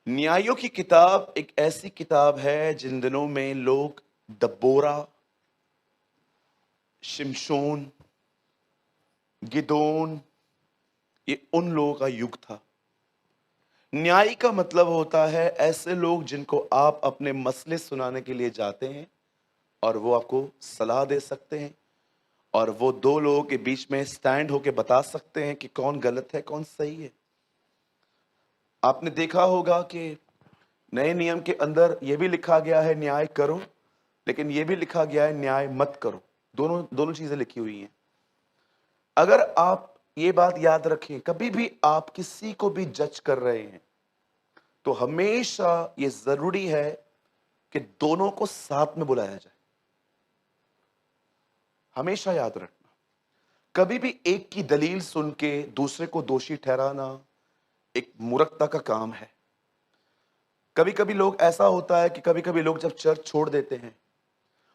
न्यायों की किताब एक ऐसी किताब है जिन दिनों में लोग दबोरा, शिमशोन, गिदोन, ये उन लोगों का युग था। न्यायी का मतलब होता है ऐसे लोग जिनको आप अपने मसले सुनाने के लिए जाते हैं और वो आपको सलाह दे सकते हैं और वो दो लोगों के बीच में स्टैंड होके बता सकते हैं कि कौन गलत है कौन सही है। आपने देखा होगा कि नए नियम के अंदर यह भी लिखा गया है न्याय करो, लेकिन यह भी लिखा गया है न्याय मत करो। दोनों दोनों चीजें लिखी हुई हैं। अगर आप ये बात याद रखें, कभी भी आप किसी को भी जज कर रहे हैं तो हमेशा ये जरूरी है कि दोनों को साथ में बुलाया जाए। हमेशा याद रखना, कभी भी एक की दलील सुन के दूसरे को दोषी ठहराना एक मूर्खता का काम है। कभी कभी लोग ऐसा होता है कि कभी कभी लोग जब चर्च छोड़ देते हैं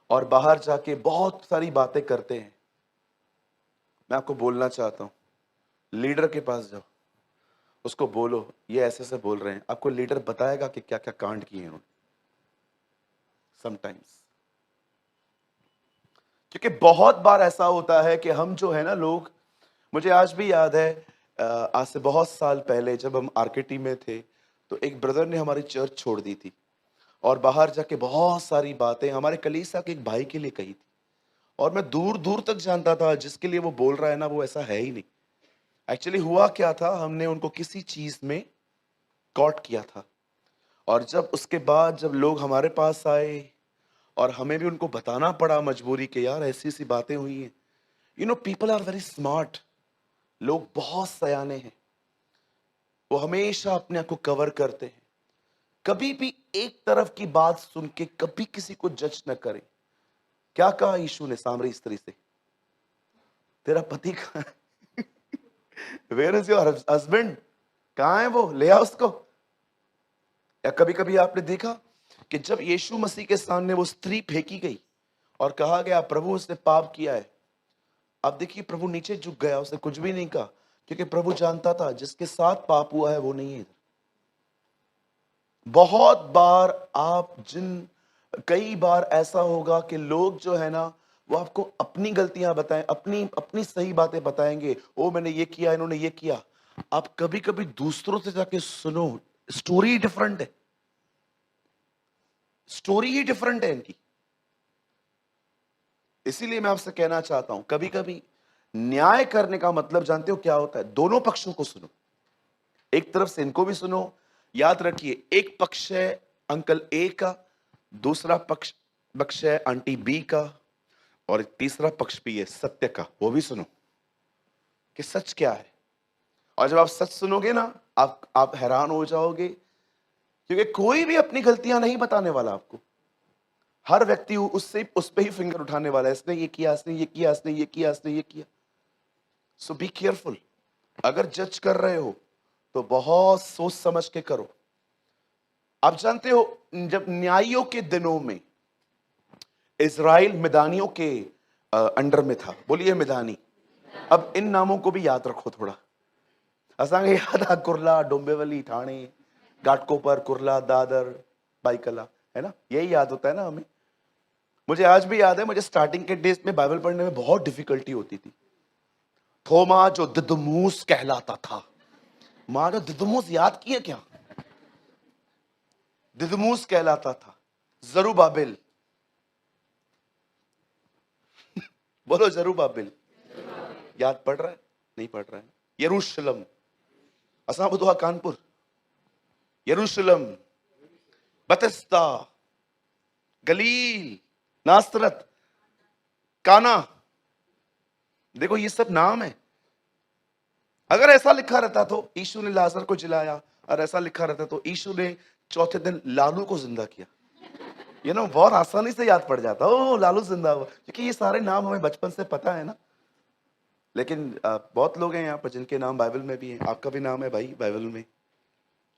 और बाहर जाके बहुत सारी बातें करते हैं, मैं आपको बोलना चाहता हूं, लीडर के पास जाओ, उसको बोलो ये ऐसे ऐसे बोल रहे हैं। आपको लीडर बताएगा कि क्या क्या कांड किए उन्होंने समटाइम्स। क्योंकि बहुत बार ऐसा होता है कि हम जो है ना लोग, मुझे आज भी याद है आज से बहुत साल पहले जब हम आरकेटी में थे तो एक ब्रदर ने हमारी चर्च छोड़ दी थी और बाहर जाके बहुत सारी बातें हमारे कलीसिया के एक भाई के लिए कही थी। और मैं दूर दूर तक जानता था जिसके लिए वो बोल रहा है ना वो ऐसा है ही नहीं। एक्चुअली हुआ क्या था, हमने उनको किसी चीज में कॉट किया था और जब उसके बाद जब लोग हमारे पास आए और हमें भी उनको बताना पड़ा मजबूरी के यार ऐसी ऐसी बातें हुई हैं। You know people are very smart, लोग बहुत सयाने हैं, वो हमेशा अपने आप को कवर करते हैं। कभी भी एक तरफ की बात सुन के कभी किसी को जज न करें। क्या कहा यीशु ने सामरी स्त्री से, तेरा पति कहाँ है? वेयर इज योर हस्बैंड, कहाँ है वो, ले आ उसको। या कभी कभी आपने देखा कि जब यीशु मसीह के सामने वो स्त्री फेंकी गई और कहा गया प्रभु उसने पाप किया है, अब देखिए प्रभु नीचे झुक गया, उसने कुछ भी नहीं कहा क्योंकि प्रभु जानता था जिसके साथ पाप हुआ है वो नहीं है इधर। बहुत बार आप जिन कई बार ऐसा होगा कि लोग जो है ना वो आपको अपनी गलतियां बताएं, अपनी अपनी सही बातें बताएंगे, ओ मैंने ये किया इन्होंने ये किया। आप कभी कभी दूसरों से जाके सुनो, स्टोरी डिफरेंट है, स्टोरी ही डिफरेंट है इनकी। इसीलिए मैं आपसे कहना चाहता हूं कभी कभी न्याय करने का मतलब जानते हो क्या होता है, दोनों पक्षों को सुनो, एक तरफ से इनको भी सुनो। याद रखिए एक पक्ष है अंकल ए का, दूसरा पक्ष है आंटी बी का, और एक तीसरा पक्ष भी है सत्य का, वो भी सुनो कि सच क्या है। और जब आप सच सुनोगे ना आप हैरान हो जाओगे, क्योंकि कोई भी अपनी गलतियां नहीं बताने वाला आपको। हर व्यक्ति उस पे ही फिंगर उठाने वाला है, इसने ये किया, इसने ये किया, इसने ये किया, इसने ये किया। सो बी केयरफुल, अगर जज कर रहे हो तो बहुत सोच समझ के करो। आप जानते हो जब न्यायियों के दिनों में इजराइल मिदानियों के अंडर में था, बोलिए मिदानी। अब इन नामों को भी याद रखो थोड़ा। असांखे याद आ कुर्ला, डोंबिवली, ठाणे, घाटकोपर, कुर्ला, दादर, बाईकला, है ना, यही याद होता है ना हमें। मुझे आज भी याद है, मुझे स्टार्टिंग के डेज में बाइबल पढ़ने में बहुत डिफिकल्टी होती थी। थोमा जो दिदुमुस कहलाता था, मां जो दिदुमुस याद किए क्या, दिदुमुस कहलाता था। जरूबाबिल, बोलो जरूबाबिल, याद पड़ रहा है नहीं पड़ रहा है। यरूशलेम, असा बुधवा कानपुर, यरूशलेम, बतिस्ता, गलील, नासरत, काना, देखो ये सब नाम है। अगर ऐसा लिखा रहता तो यीशु ने लाजर को जिलाया, और ऐसा लिखा रहता तो यीशु ने चौथे दिन लालू को जिंदा किया। ये ना बहुत आसानी से याद पड़ जाता, ओ लालू जिंदा हुआ, क्योंकि ये सारे नाम हमें बचपन से पता है ना। लेकिन बहुत लोग हैं यहाँ पर जिनके नाम बाइबल में भी हैं, आपका भी नाम है भाई बाइबल में,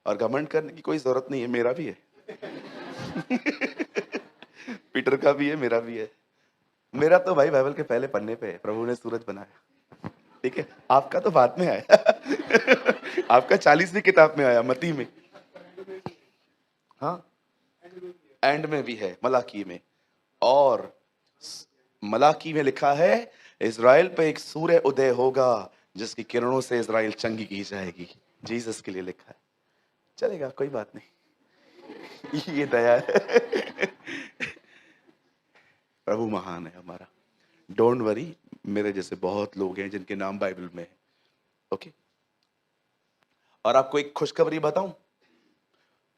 और घमंड करने की कोई जरूरत नहीं है, मेरा भी है। पीटर का भी है, मेरा भी है। मेरा तो भाई बाइबल के पहले पन्ने पे है, प्रभु ने सूरज बनाया, ठीक है। आपका तो बाद में आया। आपका 40वीं किताब में आया, मती में। हाँ, एंड में भी है, मलाकी में। और मलाकी में लिखा है इज़राइल पे एक सूर्य उदय होगा जिसकी किरणों से इज़राइल चंगी की जाएगी। जीसस के लिए लिखा है। चलेगा, कोई बात नहीं। ये दया है। प्रभु महान है हमारा। डोंट वरी, मेरे जैसे बहुत लोग हैं जिनके नाम बाइबल में है। ओके, और आपको एक खुशखबरी बताऊं,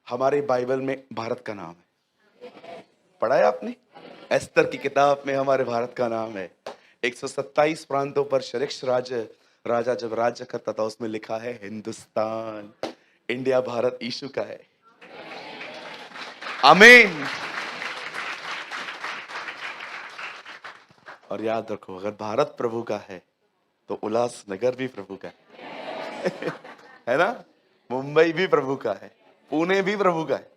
हमारे बाइबल में भारत का नाम है। पढ़ा है आपने? एस्तर की किताब में हमारे भारत का नाम है। 127 प्रांतों पर शरीक्ष राजा जब राज्य करता था, उसमें लिखा है हिंदुस्तान। इंडिया, भारत यीशु का है। आमीन। और याद रखो, अगर भारत प्रभु का है तो उल्लासनगर भी प्रभु का है। है ना? मुंबई भी प्रभु का है, पुणे भी प्रभु का है।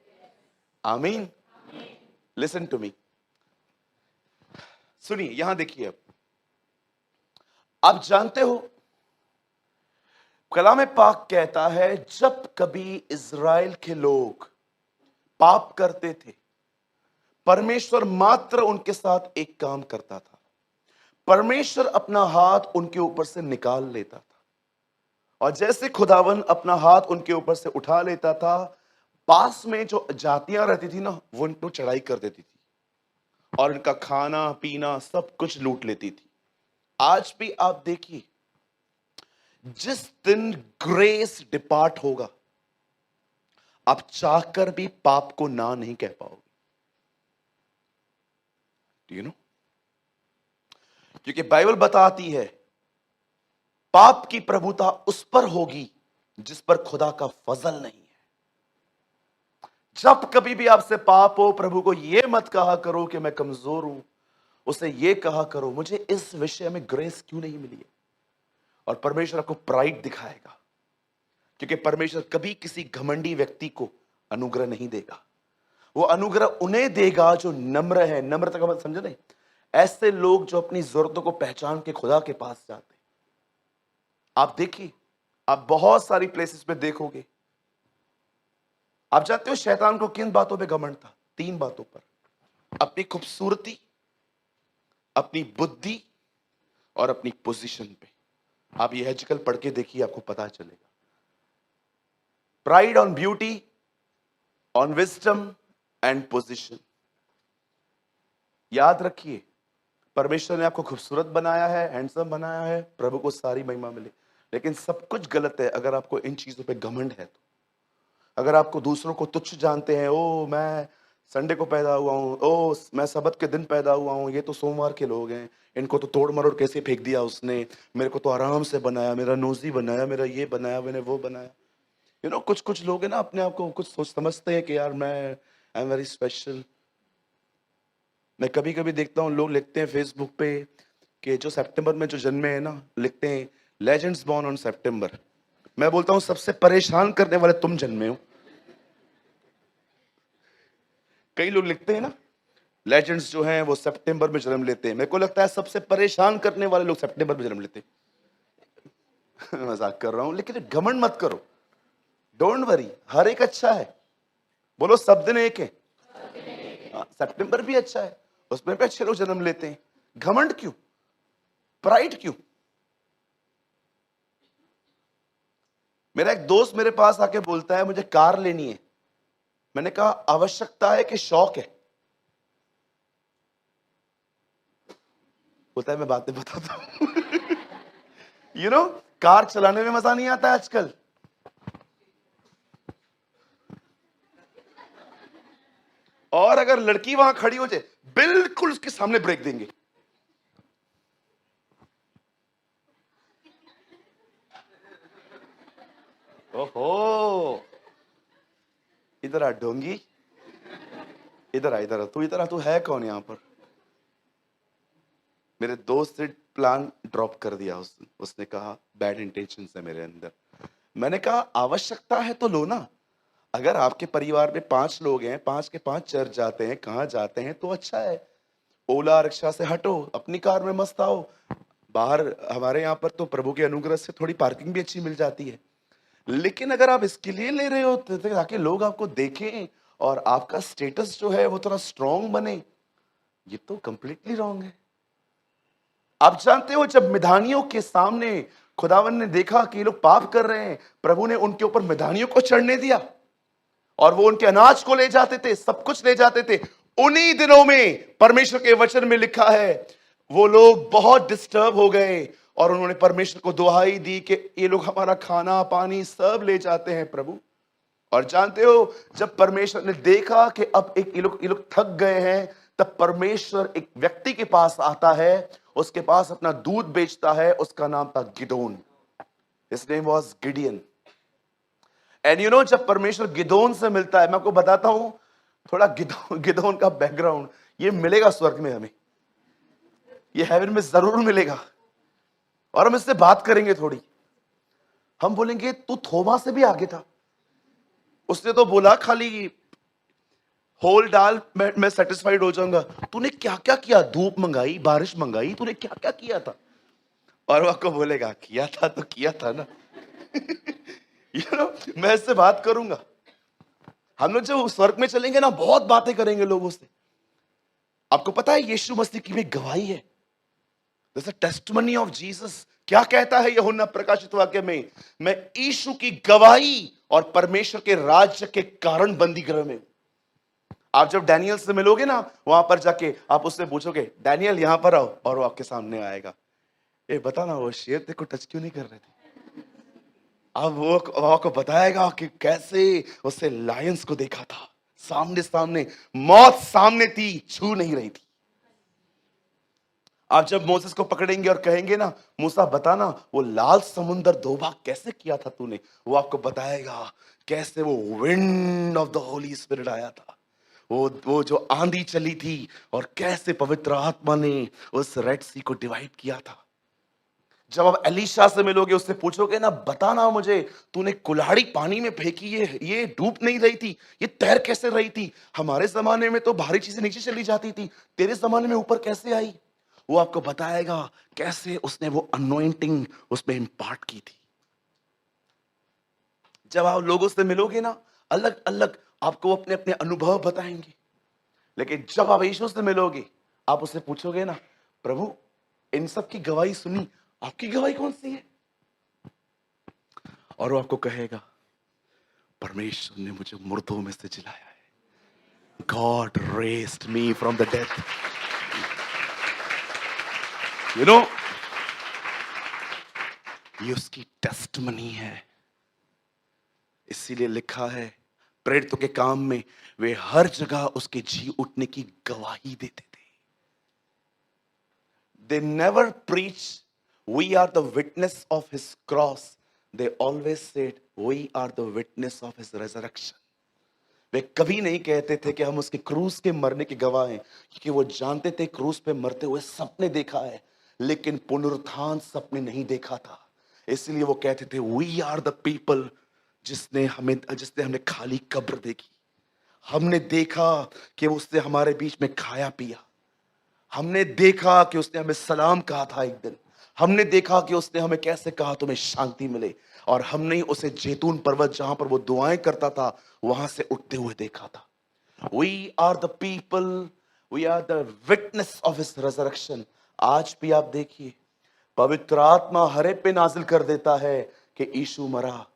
आमीन। लिसन टू मी, सुनिए, यहां देखिए। अब आप जानते हो, कलाम पाक कहता है जब कभी इज़राइल के लोग पाप करते थे, परमेश्वर मात्र उनके साथ एक काम करता था, परमेश्वर अपना हाथ उनके ऊपर से निकाल लेता था। और जैसे खुदावन अपना हाथ उनके ऊपर से उठा लेता था, पास में जो जातियां रहती थी ना, वो उनको चढ़ाई कर देती थी और इनका खाना पीना सब कुछ लूट लेती थी। आज भी आप देखिए, जिस दिन ग्रेस डिपार्ट होगा, आप चाहकर भी पाप को ना नहीं कह पाओगे। यू नो, क्योंकि बाइबल बताती है पाप की प्रभुता उस पर होगी जिस पर खुदा का फजल नहीं है। जब कभी भी आपसे पाप हो, प्रभु को यह मत कहा करो कि मैं कमजोर हूं, उसे यह कहा करो मुझे इस विषय में ग्रेस क्यों नहीं मिली है। और परमेश्वर आपको प्राइड दिखाएगा, क्योंकि परमेश्वर कभी किसी घमंडी व्यक्ति को अनुग्रह नहीं देगा। वो अनुग्रह उन्हें देगा जो नम्र है। नम्रता का मतलब समझो नहीं, ऐसे लोग जो अपनी जरूरतों को पहचान के खुदा के पास जाते हैं। आप देखिए, आप बहुत सारी प्लेसेस पे देखोगे। आप जानते हो शैतान को किन बातों पे घमंड था? 3 बातों पर, अपनी खूबसूरती, अपनी बुद्धि और अपनी पोजीशन पे। आप ये आजकल पढ़ के देखिए, आपको पता चलेगा। Pride on beauty, on wisdom and position. याद रखिए, परमेश्वर ने आपको खूबसूरत बनाया है, हैंडसम बनाया है, प्रभु को सारी महिमा मिले। लेकिन सब कुछ गलत है अगर आपको इन चीजों पे घमंड है तो। अगर आपको दूसरों को तुच्छ जानते हैं, ओ मैं संडे को पैदा हुआ हूं, ओ मैं सबत के दिन पैदा हुआ हूं, ये तो सोमवार के लोग हैं, इनको तो तोड़ मरोड़ कैसे फेंक दिया उसने, मेरे को तो आराम से बनाया, मेरा नोजी बनाया, मेरा ये बनाया, मैंने वो बनाया। यू नो, कुछ कुछ लोग हैं ना, अपने आप को कुछ सोच समझते हैं कि यार मैं आई एम वेरी स्पेशल। मैं कभी कभी देखता हूँ लोग लिखते हैं फेसबुक पे कि जो सितंबर में जो जन्मे हैं ना, लिखते हैं लेजेंड्स बॉर्न ऑन सितंबर। मैं बोलता हूँ सबसे परेशान करने वाले तुम जन्मे हो। कई लोग लिखते हैं ना लेजेंड्स जो हैं वो सितंबर में जन्म लेते हैं। मेरे को लगता है सबसे परेशान करने वाले लोग सितंबर में जन्म लेते हैं। मजाक कर रहा हूं, लेकिन घमंड मत करो। डोंट वरी, हर एक अच्छा है। बोलो, सब दिन एक है। सितंबर भी अच्छा है, उसमें भी अच्छे लोग जन्म लेते हैं। घमंड क्यों? प्राइड क्यों? मेरा एक दोस्त मेरे पास आके बोलता है मुझे कार लेनी है। मैंने कहा आवश्यकता है कि शौक है? बोलता है मैं बातें बताता हूं। यू नो, कार चलाने में मजा नहीं आता आजकल। और अगर लड़की वहां खड़ी हो जाए, बिल्कुल उसके सामने ब्रेक देंगे। ओहो, इधर आ ढोंगी, इधर आ, इधर आ, तू है कौन यहां पर? मेरे दोस्त से प्लान ड्रॉप कर दिया उसने कहा बैड इंटेंशन है मेरे अंदर। मैंने कहा आवश्यकता है तो लो ना। अगर आपके परिवार में 5 लोग हैं, 5 के 5 चर्च जाते हैं, कहाँ जाते हैं, तो अच्छा है। ओला रिक्शा से हटो, अपनी कार में मस्त आओ। बाहर हमारे यहाँ पर तो प्रभु के अनुग्रह से थोड़ी पार्किंग भी अच्छी मिल जाती है। लेकिन अगर आप इसके लिए ले रहे हो ताकि लोग आपको देखें और आपका स्टेटस जो है वो थोड़ा स्ट्रांग बने, ये तो कंप्लीटली रॉन्ग है। आप जानते हो जब मिधानियों के सामने खुदावन ने देखा कि ये लोग पाप कर रहे हैं, प्रभु ने उनके ऊपर मिधानियों को चढ़ने दिया और वो उनके अनाज को ले जाते थे, सब कुछ ले जाते थे। उन्हीं दिनों में परमेश्वर के वचन में लिखा है वो लोग बहुत डिस्टर्ब हो गए और उन्होंने परमेश्वर को दुहाई दी कि ये लोग हमारा खाना पानी सब ले जाते हैं प्रभु। और जानते हो जब परमेश्वर ने देखा कि अब एक ये लोग थक गए हैं, तब परमेश्वर एक व्यक्ति के पास आता है, उसके पास अपना दूध बेचता है, उसका नाम था Gideon. His name was Gideon. And you know जब परमेश्वर गिदोन से मिलता है, मैं आपको बताता हूं थोड़ा गिदोन का बैकग्राउंड, ये मिलेगा स्वर्ग में हमें, ये हेवन में जरूर मिलेगा और हम इससे बात करेंगे थोड़ी। हम बोलेंगे तू थोमा से भी आगे था, उसने तो बोला खाली होल डाल मैं सेटिस्फाइड हो जाऊंगा, तूने क्या क्या किया, धूप मंगाई, बारिश मंगाई, तूने क्या क्या किया था। और वो आपको बोलेगा किया था तो किया था ना। यू नो मैं इससे बात करूंगा। हम लोग जब स्वर्ग में चलेंगे ना, बहुत बातें करेंगे लोगों से। आपको पता है यीशु मसीह की भी गवाही है, जैसे टेस्टिमनी ऑफ जीसस। क्या कहता है यूहन्ना प्रकाशित वाक्य में, मैं यीशु की गवाही और परमेश्वर के राज्य के कारण बंदी गृह में। आप जब डैनियल से मिलोगे ना, वहां पर जाके आप उससे पूछोगे डैनियल यहां पर आओ, और वो आपके सामने आएगा, ए बता ना वो शेर तेरे को टच क्यों नहीं कर रहे थे। अब वो आपको बताएगा कि कैसे उससे लायंस को देखा था, सामने सामने, मौत सामने थी, छू नहीं रही थी। आप जब मोसेस को पकड़ेंगे और कहेंगे ना मूसा बताना वो लाल समुंदर दो भाग कैसे किया था तूने, वो आपको बताएगा कैसे वो wind of the Holi spirit आया था, वो जो आंधी चली थी और कैसे पवित्र आत्मा ने उस रेड सी को डिवाइड किया था। जब आप एलीशा से मिलोगे, उससे पूछोगे ना बताना मुझे तूने कुल्हाड़ी पानी में फेंकी, ये डूब नहीं रही थी, ये तैर कैसे रही थी, हमारे जमाने में तो भारी चीजें नीचे चली जाती थी, तेरे जमाने में ऊपर कैसे आई। वो आपको बताएगा कैसे उसने वो अनॉइंटिंग उसमें इंपार्ट की थी। जब आप लोगों से मिलोगे ना, अलग अलग आपको अपने अपने अनुभव बताएंगे, लेकिन जब आप यीशु से मिलोगे, आप उससे पूछोगे ना प्रभु इन सब की गवाही सुनी, आपकी गवाही कौन सी है, और वो आपको कहेगा परमेश्वर ने मुझे मुर्दों में से जिलाया है, God raised me from the death. You know ये उसकी टेस्टमनी है। इसीलिए लिखा है प्रेरितों के काम में वे हर जगह उसके जी उठने की गवाही देते थे। They never preach we are the witness of his cross, they always said we are the witness of his resurrection। वे कभी नहीं कहते थे कि हम उसके क्रूस के मरने के गवाह हैं, क्योंकि वो जानते थे क्रूस पे मरते हुए सपने देखा है, लेकिन पुनरुत्थान सपने नहीं देखा था। इसलिए वो कहते थे वी आर द पीपल जिसने हमें खाली कब्र देखी, हमने देखा कि उसने हमारे बीच में खाया पिया, हमने देखा कि उसने हमें सलाम कहा था एक दिन, हमने देखा कि उसने हमें कैसे कहा तुम्हें शांति मिले, और हमने उसे जैतून पर्वत जहां पर वो दुआएं करता था वहां से उठते हुए देखा था। We are the people, we are the witness of his resurrection. आज भी आप देखिए पवित्र आत्मा हर एक पे नाजिल कर देता है कि यीशु मरा,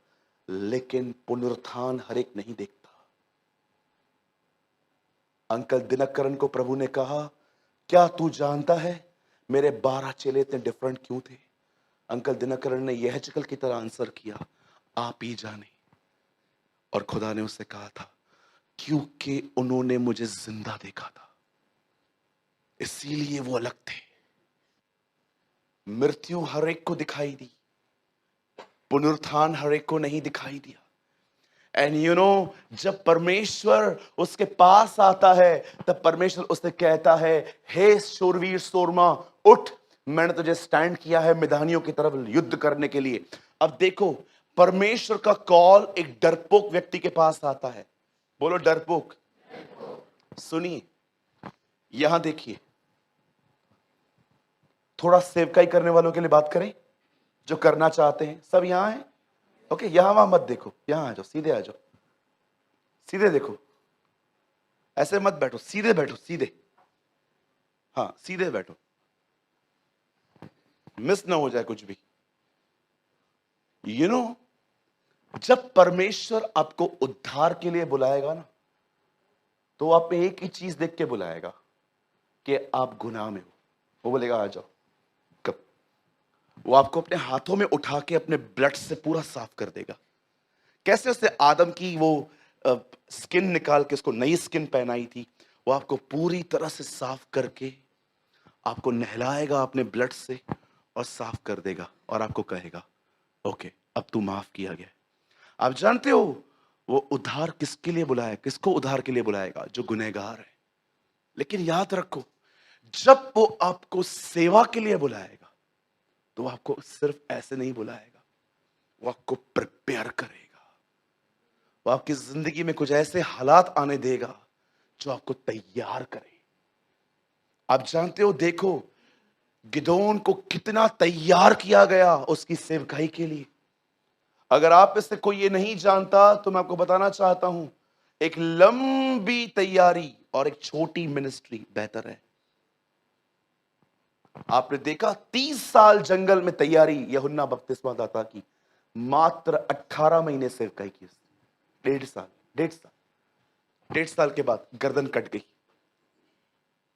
लेकिन पुनरुत्थान हर एक नहीं देखता। अंकल दिनकरन को प्रभु ने कहा क्या तू जानता है मेरे 12 चेले इतने डिफरेंट क्यों थे। अंकल दिनकरन ने यह चकल की तरह आंसर किया आप ही जाने, और खुदा ने उससे कहा था क्योंकि उन्होंने मुझे जिंदा देखा था, इसीलिए वो अलग थे। मृत्यु हर एक को दिखाई दी, पुनरुत्थान हर एक को नहीं दिखाई दिया। एंड यू नो जब परमेश्वर उसके पास आता है, तब परमेश्वर उससे कहता है हे शूरवीर सोरमा उठ, मैंने तुझे स्टैंड किया है मिधानियों की तरफ युद्ध करने के लिए। अब देखो परमेश्वर का कॉल एक डरपोक व्यक्ति के पास आता है। बोलो डरपोक। सुनिए यहां देखिए, थोड़ा सेवकाई करने वालों के लिए बात करें, जो करना चाहते हैं सब यहां हैं। ओके यहां वहां मत देखो, यहां आ जाओ, सीधे आ जाओ, सीधे देखो। ऐसे मत बैठो, सीधे बैठो, सीधे, हाँ सीधे बैठो, मिस ना हो जाए कुछ भी। यू नो, जब परमेश्वर आपको उद्धार के लिए बुलाएगा ना, तो आप में एक ही चीज देख के बुलाएगा कि आप गुनाह में हो। वो बोलेगा आ जाओ। कब? वो आपको अपने हाथों में उठा के अपने ब्लड से पूरा साफ कर देगा। कैसे उसने आदम की वो स्किन निकाल के उसको नई स्किन पहनाई थी, वो आपको पूरी तरह से साफ करके आपको नहलाएगा अपने ब्लड से और साफ कर देगा और आपको कहेगा ओके अब तू माफ किया गया। आप जानते हो वो उद्धार किसके लिए बुलाया, किसको उद्धार के लिए बुलाएगा? जो गुनहगार है। लेकिन याद रखो, जब वो आपको सेवा के लिए बुलाएगा तो आपको सिर्फ ऐसे नहीं बुलाएगा, वो आपको प्रिपेयर करेगा। वो आपकी जिंदगी में कुछ ऐसे हालात आने देगा जो आपको तैयार करे। आप जानते हो, देखो गिदोन को कितना तैयार किया गया उसकी सेवकाई के लिए। अगर आप इससे कोई ये नहीं जानता तो मैं आपको बताना चाहता हूं, एक लंबी तैयारी और एक छोटी मिनिस्ट्री बेहतर है। आपने देखा 30 साल जंगल में तैयारी यूहन्ना बपतिस्मादाता की, मात्र 18 महीने सेवकाई की उसने। 1.5 साल के बाद गर्दन कट गई।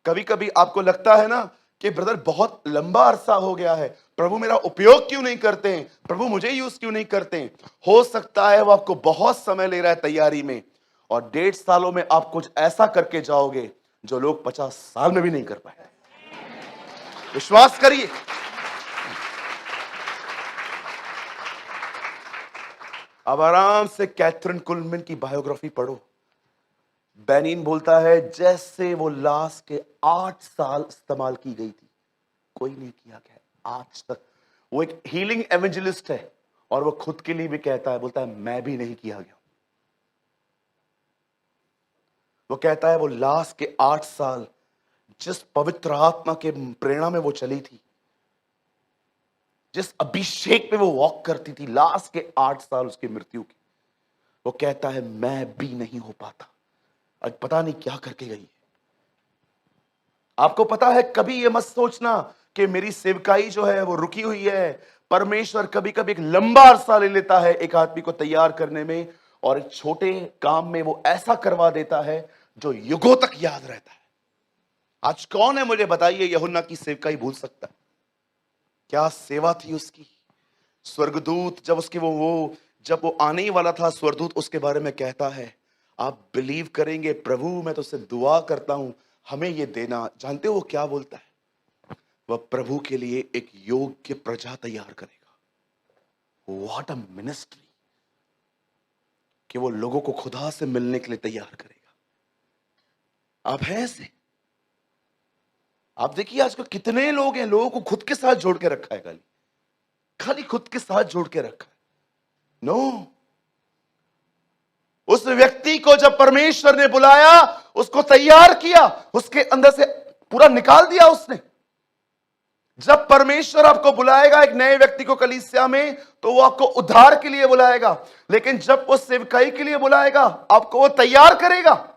कभी कभी आपको लगता है ना कि ब्रदर बहुत लंबा अरसा हो गया है, प्रभु मेरा उपयोग क्यों नहीं करते हैं, प्रभु मुझे यूज क्यों नहीं करते हैं। हो सकता है वो आपको बहुत समय ले रहा है तैयारी में, और 1.5 सालों में आप कुछ ऐसा करके जाओगे जो लोग 50 साल में भी नहीं कर पाए। विश्वास करिए। अब आराम से कैथरीन कुलमैन की बायोग्राफी पढ़ो। बेनिन बोलता है जैसे वो लाश के 8 साल इस्तेमाल की गई थी, कोई नहीं किया गया आज तक। वो एक हीलिंग एवेंजलिस्ट है और वो खुद के लिए भी कहता है, बोलता है मैं भी नहीं किया गया। वो कहता है वो लाश के 8 साल जिस पवित्र आत्मा के प्रेरणा में वो चली थी, जिस अभिषेक में वो वॉक करती थी, लाश के 8 साल उसकी मृत्यु की, वो कहता है मैं भी नहीं हो पाता। आज पता नहीं क्या करके गई है। आपको पता है, कभी ये मत सोचना कि मेरी सेवकाई जो है वो रुकी हुई है। परमेश्वर कभी कभी एक लंबा अरसा ले लेता है एक आदमी को तैयार करने में, और एक छोटे काम में वो ऐसा करवा देता है जो युगों तक याद रहता है। आज कौन है मुझे बताइए यूहन्ना की सेवकाई भूल सकता है? क्या सेवा थी उसकी। स्वर्गदूत जब उसके जब वो आने ही वाला था, स्वर्गदूत उसके बारे में कहता है, आप बिलीव करेंगे, प्रभु मैं तो उससे दुआ करता हूं हमें ये देना। जानते हो वो क्या बोलता है? वह प्रभु के लिए एक योग्य प्रजा तैयार करेगा। व्हाट अ मिनिस्ट्री, कि वो लोगों को खुदा से मिलने के लिए तैयार करेगा। आप हैं ऐसे? आप देखिए आजकल कितने लोग हैं, लोगों को खुद के साथ जोड़ के रखा है, खाली खाली खुद के साथ जोड़ के रखा है। नो, उस व्यक्ति को जब परमेश्वर ने बुलाया, उसको तैयार किया, उसके अंदर से पूरा निकाल दिया उसने। जब परमेश्वर आपको बुलाएगा एक नए व्यक्ति को कलीसिया में, तो वो आपको उद्धार के लिए बुलाएगा। लेकिन जब वो सेवकाई के लिए बुलाएगा, आपको वो तैयार करेगा।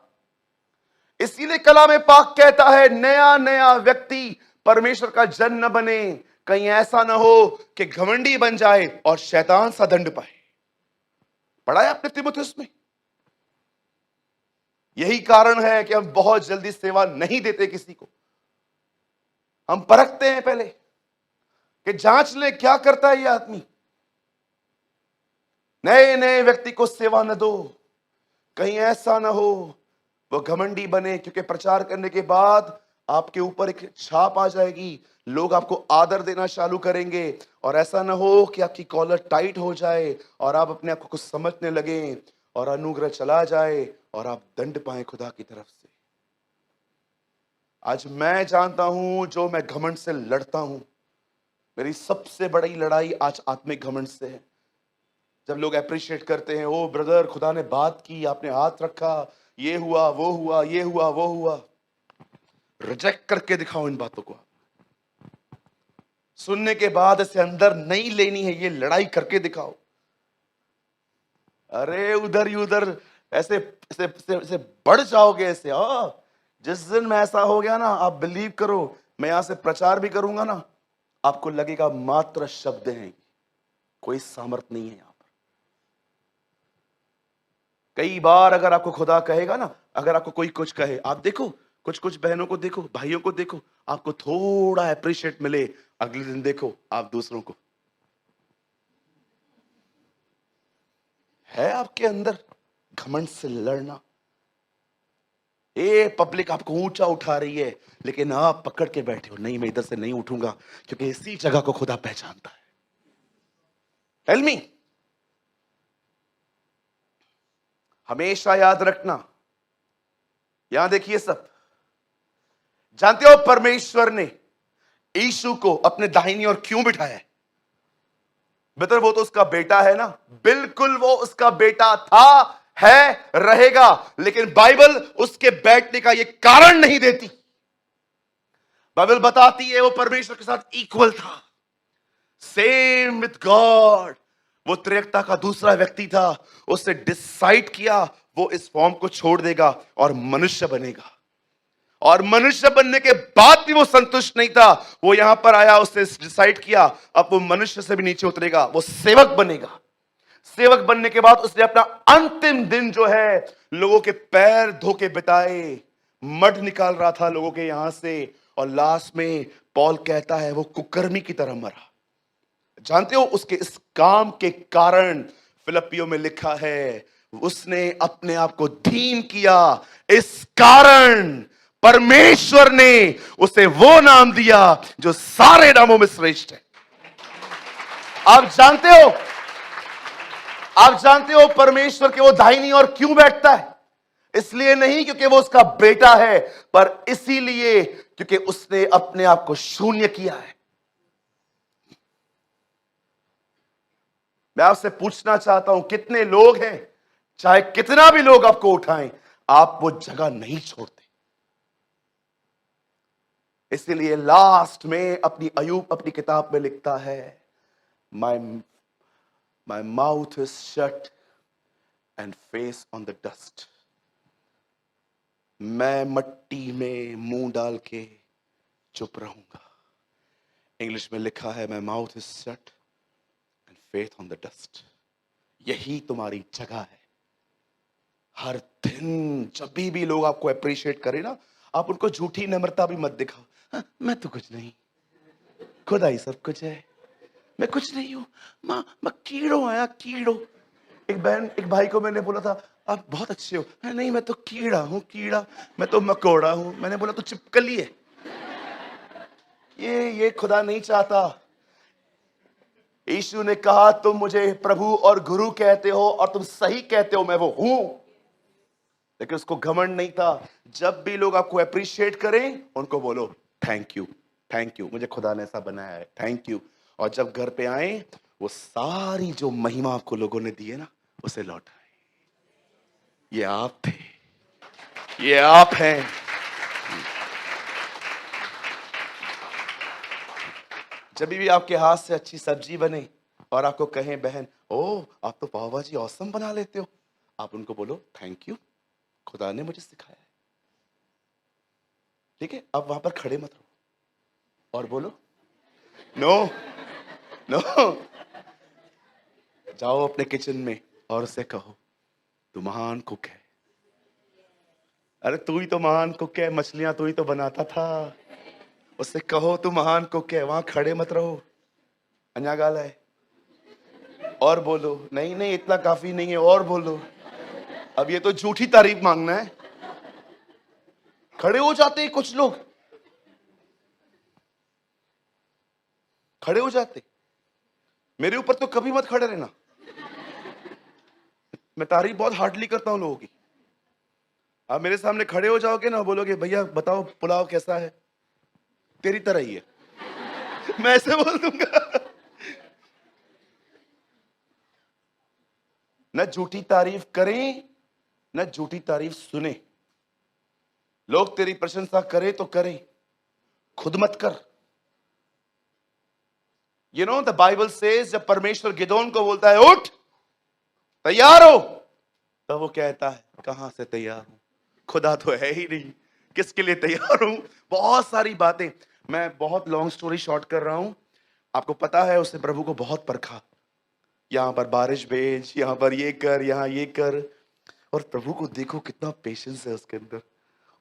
इसीलिए कलाम पाक कहता है नया नया व्यक्ति परमेश्वर का जन न बने, कहीं ऐसा ना हो कि घमंडी बन जाए और शैतान सा दंड पाए। पढ़ा है आपने तीमुथियुस में? यही कारण है कि हम बहुत जल्दी सेवा नहीं देते किसी को। हम परखते हैं पहले कि जांच ले क्या करता है ये आदमी। नए नए व्यक्ति को सेवा न दो, कहीं ऐसा ना हो वो घमंडी बने, क्योंकि प्रचार करने के बाद आपके ऊपर एक छाप आ जाएगी, लोग आपको आदर देना चालू करेंगे, और ऐसा ना हो कि आपकी कॉलर टाइट हो जाए और आप अपने आप को कुछ समझने लगे और अनुग्रह चला जाए और आप दंड पाए खुदा की तरफ से। आज मैं जानता हूं जो मैं घमंड से लड़ता हूं, मेरी सबसे बड़ी लड़ाई आज आत्मिक घमंड से है। जब लोग अप्रिशिएट करते हैं, ओ ब्रदर खुदा ने बात की, आपने हाथ रखा, ये हुआ वो हुआ, ये हुआ वो हुआ, रिजेक्ट करके दिखाओ इन बातों को। सुनने के बाद इसे अंदर नहीं लेनी है, ये लड़ाई करके दिखाओ। अरे उधर ही उधर ऐसे ऐसे ऐसे, ऐसे बढ़ जाओगे ऐसे। जिस दिन में ऐसा हो गया ना, आप बिलीव करो, मैं यहां से प्रचार भी करूंगा ना, आपको लगेगा मात्र शब्द हैं, कोई सामर्थ नहीं है यहां पर। कई बार अगर आपको खुदा कहेगा ना, अगर आपको कोई कुछ कहे, आप देखो कुछ कुछ बहनों को देखो, भाइयों को देखो, आपको थोड़ा अप्रिशिएट मिले, अगले दिन देखो आप दूसरों को, है आपके अंदर घमंड से लड़ना। ए पब्लिक आपको ऊंचा उठा रही है, लेकिन आप पकड़ के बैठे हो, नहीं मैं इधर से नहीं उठूंगा, क्योंकि इसी जगह को खुदा पहचानता है। टेल मी, हमेशा याद रखना। यहां देखिए सब, जानते हो परमेश्वर ने यीशु को अपने दाहिनी ओर क्यों बिठाया है? बेहतर वो तो उसका बेटा है ना, बिल्कुल वो उसका बेटा था, है, रहेगा, लेकिन बाइबल उसके बैठने का ये कारण नहीं देती। बाइबल बताती है वो परमेश्वर के साथ इक्वल था, सेम विथ गॉड। वो त्रिएकता का दूसरा व्यक्ति था, उसने डिसाइड किया वो इस फॉर्म को छोड़ देगा और मनुष्य बनेगा, और मनुष्य बनने के बाद भी वो संतुष्ट नहीं था, वो यहां पर आया, उसने डिसाइड किया अब वो मनुष्य से भी नीचे उतरेगा, वो सेवक बनेगा। सेवक बनने के बाद उसने अपना अंतिम दिन जो है लोगों के पैर धो के बिताए, मड निकाल रहा था लोगों के यहां से, और लास्ट में पॉल कहता है वो कुकर्मी की तरह मरा। जानते हो उसके इस काम के कारण, फिलिपियों में लिखा है, उसने अपने आप को दीन किया, इस कारण परमेश्वर ने उसे वो नाम दिया जो सारे नामों में श्रेष्ठ है। आप जानते हो, आप जानते हो परमेश्वर के वो दाहिनी ओर क्यों बैठता है? इसलिए नहीं क्योंकि वो उसका बेटा है, पर इसीलिए क्योंकि उसने अपने आप को शून्य किया है। मैं आपसे पूछना चाहता हूं, कितने लोग हैं, चाहे कितना भी लोग आपको उठाएं, आप वो जगह नहीं छोड़ते। इसीलिए लास्ट में अयूब अपनी किताब में लिखता है, my mouth is shut and face on the dust. मैं मट्टी में मुंह डाल के चुप रहूंगा। इंग्लिश में लिखा है, my mouth is shut and face on the dust. यही तुम्हारी जगह है। हर दिन जब भी लोग आपको अप्रिशिएट करें ना, आप उनको झूठी नम्रता भी मत दिखाओ। मैं तो कुछ नहीं, खुदा ही सब कुछ है, मैं कुछ नहीं हूं, मैं कीड़ो आया कीड़ो। एक भाई को मैंने बोला था आप बहुत अच्छे हो, नहीं मैं तो कीड़ा हूं, कीड़ा, मैं तो मकोड़ा हूं। मैंने बोला तो चिपकली है। ये खुदा नहीं चाहता। यीशु ने कहा तुम मुझे प्रभु और गुरु कहते हो और तुम सही कहते हो, मैं वो हूं। लेकिन उसको घमंड नहीं था। जब भी लोग आपको अप्रिशिएट करें, उनको बोलो थैंक यू, थैंक यू, मुझे खुदा ने ऐसा बनाया है, थैंक यू। और जब घर पे आए, वो सारी जो महिमा आपको लोगों ने दी है ना, उसे लौटाए। ये आप थे, ये आप हैं। जब भी आपके हाथ से अच्छी सब्जी बने और आपको कहें बहन, ओ आप तो पाव भाजी औसम बना लेते हो, आप उनको बोलो थैंक यू, खुदा ने मुझे सिखाया है। ठीक है, अब वहां पर खड़े मत रहो और बोलो नो नो। जाओ अपने किचन में और उसे कहो तू महान कुक है। अरे तू ही तो महान कुक है, मछलियां तू ही तो बनाता था। उससे कहो तू महान कुक है, वहां खड़े मत रहो। अन्या गाल है। और बोलो नहीं नहीं इतना काफी नहीं है, और बोलो। अब ये तो झूठी तारीफ मांगना है। खड़े हो जाते हैं कुछ लोग, खड़े हो जाते। मेरे ऊपर तो कभी मत खड़े रहना। मैं तारीफ बहुत हार्डली करता हूं लोगों की। आप मेरे सामने खड़े हो जाओगे ना, बोलोगे भैया बताओ पुलाव कैसा है, तेरी तरह ही है। मैं ऐसे बोल दूंगा। न झूठी तारीफ करें, न झूठी तारीफ सुने। लोग तेरी प्रशंसा करें तो करें, खुद मत कर। You know the Bible says, जब परमेश्वर गिदोन को बोलता है उठ, तैयार हो, तब वो कहता है कहां से तैयार हूं, खुदा तो है ही नहीं, किसके लिए तैयार हूं। बहुत सारी बातें, मैं बहुत लॉन्ग स्टोरी शॉर्ट कर रहा हूं। आपको पता है उसने प्रभु को बहुत परखा, यहाँ पर बारिश भेज, यहाँ पर ये कर, यहाँ ये कर, और प्रभु को देखो कितना पेशेंस है उसके अंदर,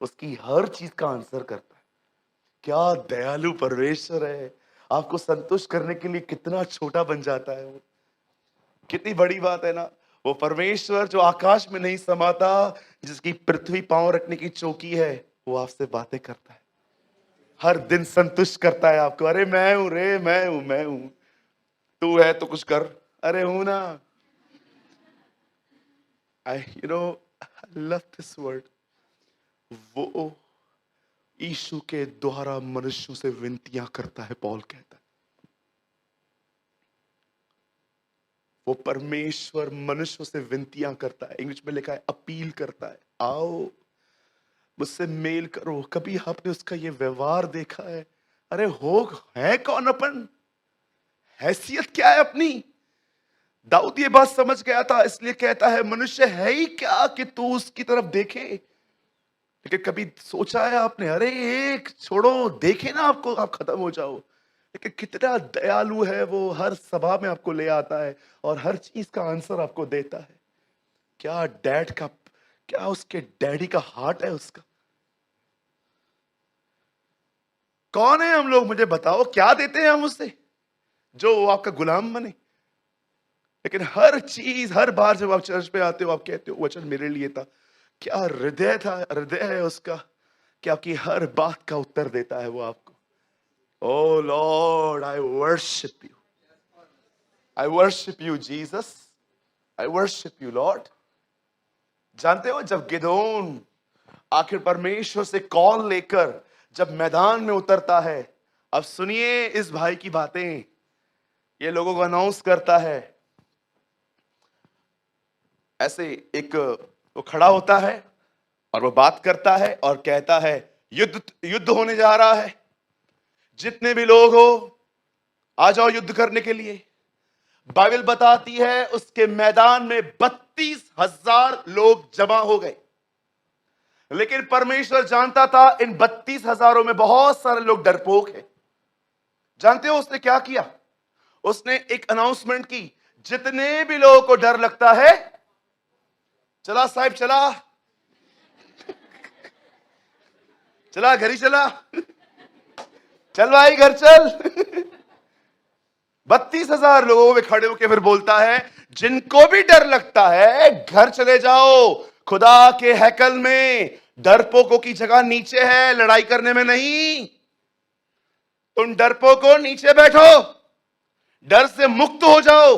उसकी हर चीज का आंसर करता है। क्या दयालु परमेश्वर है, आपको संतुष्ट करने के लिए कितना छोटा बन जाता है वो। कितनी बड़ी बात है ना, वो परमेश्वर जो आकाश में नहीं समाता, जिसकी पृथ्वी पांव रखने की चौकी है, वो आपसे बातें करता है, हर दिन संतुष्ट करता है आपको। अरे मैं हूं रे, मैं हूं, तू है तो कुछ कर, अरे हूं ना। आई आई लव दिस वर्ड। वो यीशु के द्वारा मनुष्यों से विनतियां करता है, पौल कहता है। वो परमेश्वर मनुष्यों से विनतियां करता है, इंग्लिश में लिखा है अपील करता है, आओ मुझसे मेल करो। कभी आपने उसका ये व्यवहार देखा है? अरे हो है कौन अपन, हैसियत क्या है अपनी। दाऊद ये बात समझ गया था, इसलिए कहता है मनुष्य है ही क्या कि तू उसकी तरफ देखे। लेकिन कभी सोचा है आपने, अरे एक छोड़ो, देखे ना आपको, आप खत्म हो जाओ। लेकिन कितना दयालु है वो, हर सभा में आपको ले आता है और हर चीज का आंसर आपको देता है। क्या डैड का, क्या उसके डैडी का हार्ट है उसका। कौन है हम लोग, मुझे बताओ, क्या देते हैं हम उससे जो वो आपका गुलाम बने। लेकिन हर चीज, हर बार जब आप चर्च पे आते हो, आप कहते हो वचन मेरे लिए था। क्या हृदय था, हृदय है उसका, कि आपकी हर बात का उत्तर देता है वो आपको। O Lord, I worship you, I worship you Jesus, I worship you Lord. जानते हो जब गिदोन आखिर परमेश्वर से कॉल लेकर जब मैदान में उतरता है, अब सुनिए इस भाई की बातें, ये लोगों को अनाउंस करता है। ऐसे एक वो खड़ा होता है और वो बात करता है और कहता है युद्ध युद्ध होने जा रहा है, जितने भी लोग हो आ जाओ युद्ध करने के लिए। बाइबल बताती है उसके मैदान में 32,000 लोग जमा हो गए। लेकिन परमेश्वर जानता था इन 32,000 में बहुत सारे लोग डरपोक हैं। जानते हो उसने क्या किया? उसने एक अनाउंसमेंट की, जितने भी लोगों को डर लगता है, चला साहिब चला, चला घर ही चला, चल भाई घर चल। 32,000 लोगों में खड़े होकर फिर बोलता है जिनको भी डर लगता है घर चले जाओ, खुदा के हैकल में डरपोकों की जगह नीचे है, लड़ाई करने में नहीं। तुम डरपोको नीचे बैठो, डर से मुक्त हो जाओ,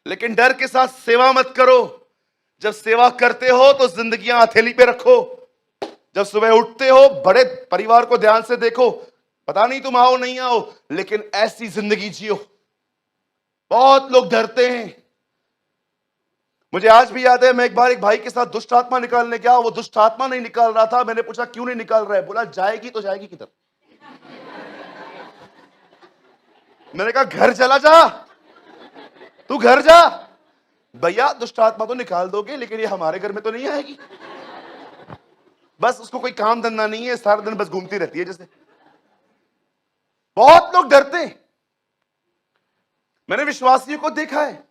लेकिन डर के साथ सेवा मत करो। जब सेवा करते हो तो जिंदगियां हथेली पे रखो। जब सुबह उठते हो बड़े परिवार को ध्यान से देखो, पता नहीं तुम आओ नहीं आओ, लेकिन ऐसी जिंदगी जियो। बहुत लोग डरते हैं। मुझे आज भी याद है, मैं एक बार एक भाई के साथ दुष्ट आत्मा निकालने गया। वो दुष्ट आत्मा नहीं निकाल रहा था। मैंने पूछा क्यों नहीं निकाल रहा है? बोला जाएगी तो जाएगी किधर। मैंने कहा घर चला जा, तू घर जा। भैया दुष्ट आत्मा तो निकाल दोगे, लेकिन ये हमारे घर में तो नहीं आएगी। बस उसको कोई काम धंधा नहीं है, सारा दिन बस घूमती रहती है जैसे। बहुत लोग डरते हैं, मैंने विश्वासियों को देखा है,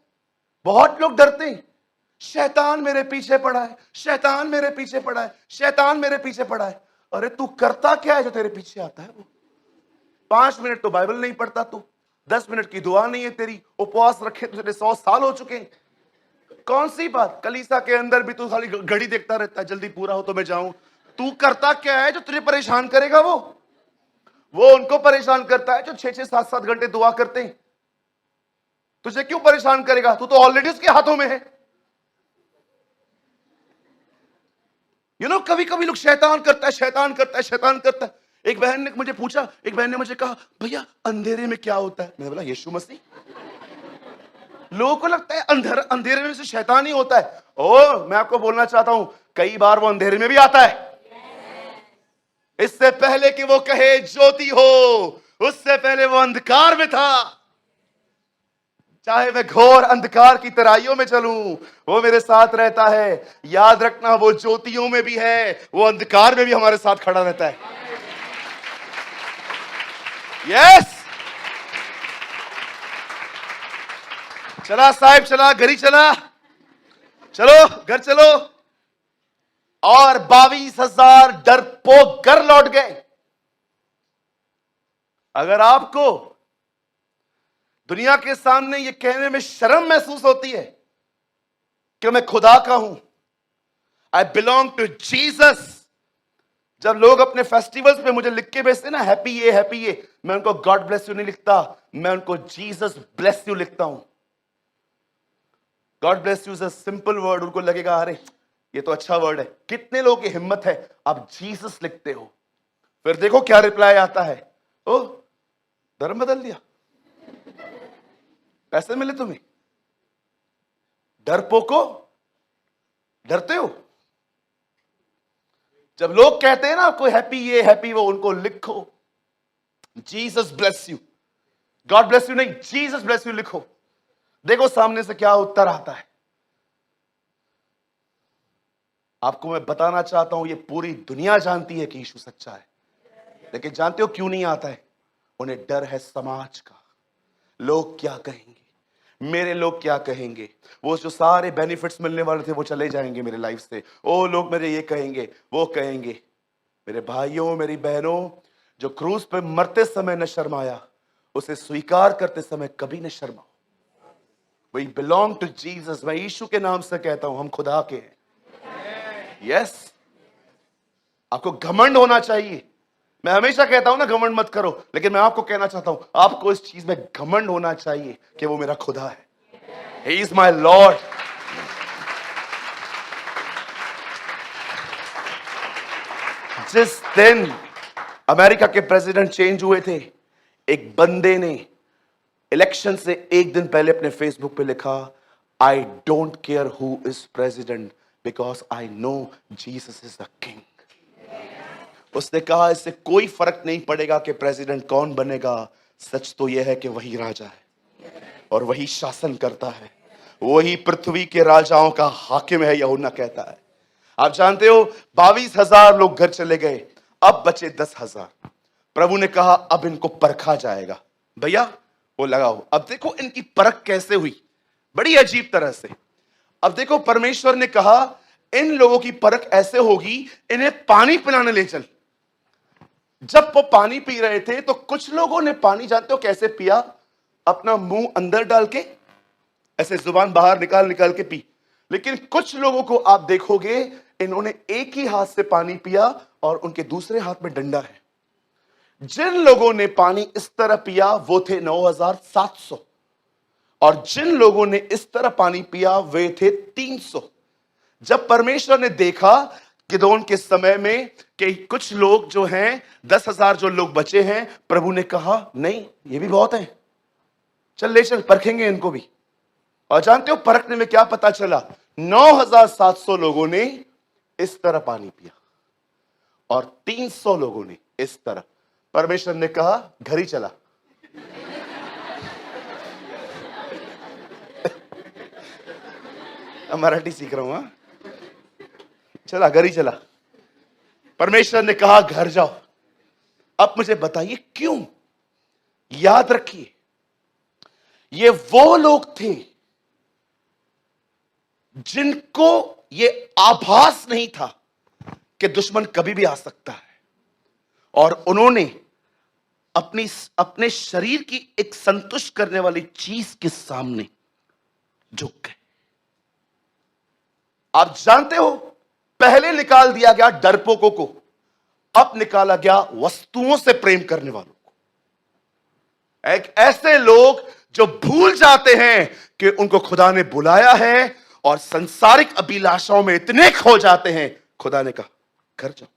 बहुत लोग डरते हैं। शैतान मेरे पीछे पड़ा है, शैतान मेरे पीछे पड़ा है, शैतान मेरे पीछे पड़ा है। अरे तू करता क्या है जो तेरे पीछे आता है? वो 5 मिनट तो बाइबल नहीं पढ़ता तू, 10 मिनट की दुआ नहीं है तेरी, उपवास रखे तुझे 100 साल हो चुके हैं। कौन सी बात, कलीसा के अंदर भी तू खाली घड़ी देखता रहता है, जल्दी पूरा हो तो मैं जाऊं। तू करता क्या है जो तुझे परेशान करेगा? वो उनको परेशान करता है जो 6-6 7-7 घंटे दुआ करते हैं। तुझे क्यों परेशान करेगा? तू तो ऑलरेडी उसके हाथों में है। कभी कभी लोग शैतान करता है, शैतान करता है, शैतान करता है। एक बहन ने मुझे पूछा, एक बहन ने मुझे कहा भैया अंधेरे में क्या होता है? मैंने बोला यीशु मसीह। लोगों को लगता है अंधेरे में से शैतान ही होता है। ओ मैं आपको बोलना चाहता हूं, कई बार वो अंधेरे में भी आता है। इससे पहले कि वो कहे ज्योति हो, उससे पहले वो अंधकार में था। चाहे मैं घोर अंधकार की तराइयों में चलूं, वो मेरे साथ रहता है। याद रखना, वो ज्योतियों में भी है, वो अंधकार में भी हमारे साथ खड़ा रहता है। यस, चला साहिब, चला, घर ही चला, चलो घर चलो। और 22,000 डरपोक घर लौट गए। अगर आपको दुनिया के सामने ये कहने में शर्म महसूस होती है कि मैं खुदा का हूं, आई बिलोंग टू जीसस, जब लोग अपने फेस्टिवल्स पे मुझे लिख के भेजते ना हैप्पी ये, मैं उनको गॉड ब्लेस यू नहीं लिखता, मैं उनको जीसस ब्लेस यू लिखता हूं। God bless you is a simple word, उनको लगेगा अरे ये तो अच्छा वर्ड है। कितने लोगों की हिम्मत है आप जीसस लिखते हो? फिर देखो क्या रिप्लाई आता है, ओ धर्म बदल दिया, पैसे मिले तुम्हें, डरपोको, डरते हो? जब लोग कहते हैं ना कोई हैप्पी ये हैप्पी वो, उनको लिखो Jesus bless you, God bless you नहीं, जीसस ब्लेस यू लिखो। देखो सामने से क्या उत्तर आता है। आपको मैं बताना चाहता हूं, ये पूरी दुनिया जानती है कि यीशु सच्चा है, लेकिन जानते हो क्यों नहीं आता है? उन्हें डर है समाज का। लोग क्या कहेंगे, मेरे लोग क्या कहेंगे, वो जो सारे बेनिफिट्स मिलने वाले थे वो चले जाएंगे मेरे लाइफ से, ओ लोग मेरे ये कहेंगे वो कहेंगे। मेरे भाइयों मेरी बहनों, जो क्रूस पे मरते समय न शर्माया, उसे स्वीकार करते समय कभी न शर्माओ। We belong to Jesus. मैं यीशु के नाम से कहता हूं, हम खुदा के हैं। यस, आपको घमंड होना चाहिए। मैं हमेशा कहता हूं ना घमंड मत करो, लेकिन मैं आपको कहना चाहता हूं आपको इस चीज में घमंड होना चाहिए कि वो मेरा खुदा है। He is my Lord. जिस दिन अमेरिका के प्रेसिडेंट चेंज हुए थे, एक बंदे ने इलेक्शन से एक दिन पहले अपने फेसबुक पे लिखा, I don't care who is president because I know Jesus is the king. उसने कहा इससे कोई फर्क नहीं पड़ेगा कि प्रेसिडेंट कौन बनेगा, सच तो यह है कि वही राजा है और वही शासन करता है, वही पृथ्वी के राजाओं का हाकिम है, यूहन्ना कहता है। आप जानते हो 22,000 लोग घर चले गए, अब बचे 10,000। प्रभु ने कहा अब इनको परखा जाएगा। भैया वो लगाओ। अब देखो इनकी परख कैसे हुई, बड़ी अजीब तरह से। अब देखो परमेश्वर ने कहा इन लोगों की परख ऐसे होगी, इन्हें पानी पिलाने ले चल। जब वो पानी पी रहे थे तो कुछ लोगों ने पानी जानते हो कैसे पिया? अपना मुंह अंदर डाल के ऐसे जुबान बाहर निकाल निकाल के पी। लेकिन कुछ लोगों को आप देखोगे इन्होंने एक ही हाथ से पानी पिया और उनके दूसरे हाथ में डंडा है। जिन लोगों ने पानी इस तरह पिया वो थे 9,700 और जिन लोगों ने इस तरह पानी पिया वे थे 300। जब परमेश्वर ने देखा गिदोन के समय में कि कुछ लोग जो हैं 10,000 जो लोग बचे हैं, प्रभु ने कहा नहीं ये भी बहुत है, चल ले चल परखेंगे इनको भी। और जानते हो परखने में क्या पता चला? 9,700 लोगों ने इस तरह पानी पिया और 300 लोगों ने इस तरह। परमेश्वर ने कहा घर ही चला। मराठी सीख रहा हूं, चला घर ही चला। परमेश्वर ने कहा घर जाओ। अब मुझे बताइए क्यों? याद रखिए ये वो लोग थे जिनको ये आभास नहीं था कि दुश्मन कभी भी आ सकता है, और उन्होंने अपने शरीर की एक संतुष्ट करने वाली चीज के सामने झुक गए। आप जानते हो पहले निकाल दिया गया डरपोकों को, अब निकाला गया वस्तुओं से प्रेम करने वालों को। एक ऐसे लोग जो भूल जाते हैं कि उनको खुदा ने बुलाया है और संसारिक अभिलाषाओं में इतने खो जाते हैं, खुदा ने कहा घर जाओ,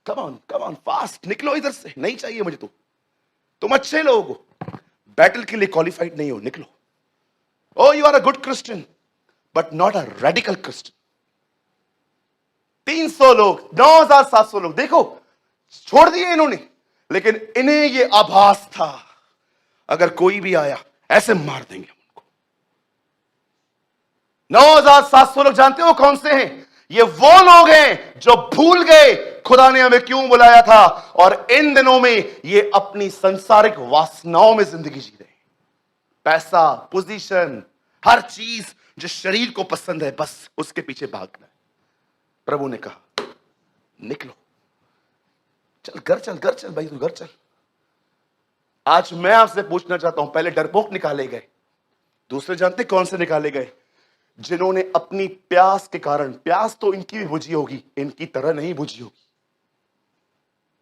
कम ऑन फास्ट निकलो इधर से, नहीं चाहिए मुझे तुम अच्छे लोग हो, बैटल के लिए क्वालिफाइड नहीं हो, निकलो। O you are a good Christian but not a radical Christian. 300 लोग, 9,700 लोग देखो छोड़ दिए इन्होंने, लेकिन इन्हें यह आभास था अगर कोई भी आया ऐसे मार देंगे उनको। 9,700 लोग जानते हो कौन से हैं? ये वो लोग हैं जो भूल गए खुदा ने हमें क्यों बुलाया था, और इन दिनों में ये अपनी संसारिक वासनाओं में जिंदगी जी रहे हैं। पैसा, पोजीशन, हर चीज जो शरीर को पसंद है, बस उसके पीछे भागना है। प्रभु ने कहा निकलो, चल घर चल, घर चल भाई, तू घर चल। आज मैं आपसे पूछना चाहता हूं, पहले डरपोक निकाले गए, दूसरे जानते कौन से निकाले गए? जिन्होंने अपनी प्यास के कारण, प्यास तो इनकी भी बुझी होगी, इनकी तरह नहीं बुझी होगी।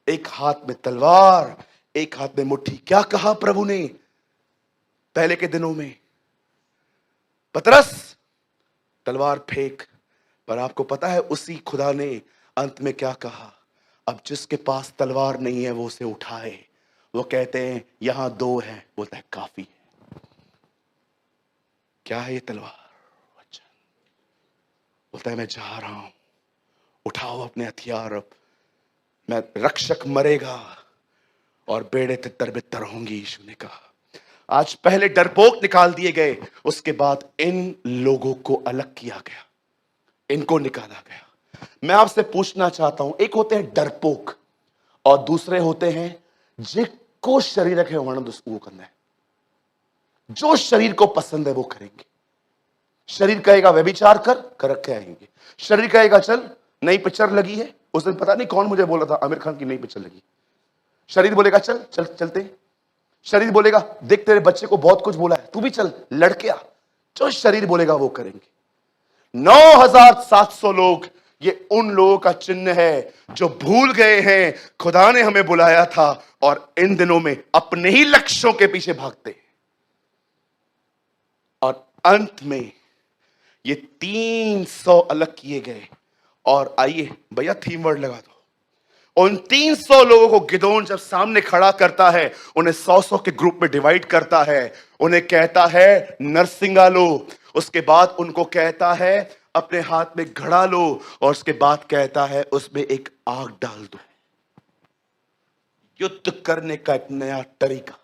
एक हाथ में तलवार, एक हाथ में मुट्ठी। क्या कहा प्रभु ने पहले के दिनों में? पतरस तलवार फेंक। पर आपको पता है उसी खुदा ने अंत में क्या कहा? अब जिसके पास तलवार नहीं है वो उसे उठाए। वो कहते हैं यहां 2 हैं, बोलता है काफी है। क्या है ये तलवार? वचन। बोलता है मैं जा रहा हूं, उठाओ अपने हथियार। अब मैं रक्षक मरेगा और बेड़े तितर बितर होंगी, यीशु ने कहा। आज पहले डरपोक निकाल दिए गए, उसके बाद इन लोगों को अलग किया गया, इनको निकाला गया। मैं आपसे पूछना चाहता हूं, एक होते हैं डरपोक और दूसरे होते हैं जिनको शरीर है वर्णन वो करना है। जो शरीर को पसंद है वो करेंगे। शरीर कहेगा व्यभिचार कर के आएंगे। शरीर कहेगा चल नई पिक्चर लगी है, उस दिन पता नहीं कौन मुझे बोला था आमिर खान की नई पिक्चर लगी। शरीर बोलेगा चल चल चलते। शरीर बोलेगा देख तेरे बच्चे को बहुत कुछ बोला है, तू भी चल लड़के आ। जो शरीर बोलेगा वो करेंगे। 9,700 लोग ये उन लोगों का चिन्ह है जो भूल गए हैं खुदा ने हमें बुलाया था और इन दिनों में अपने ही लक्ष्यों के पीछे भागते हैं। और अंत में ये 300 अलग किए गए। और आइए भैया थीम वर्ड लगा दो। उन 300 लोगों को गिदोन जब सामने खड़ा करता है, उन्हें 100-100 के ग्रुप में डिवाइड करता है, उन्हें कहता है नरसिंगा लो। उसके बाद उनको कहता है अपने हाथ में घड़ा लो, और उसके बाद कहता है उसमें एक आग डाल दो। युद्ध करने का एक नया तरीका।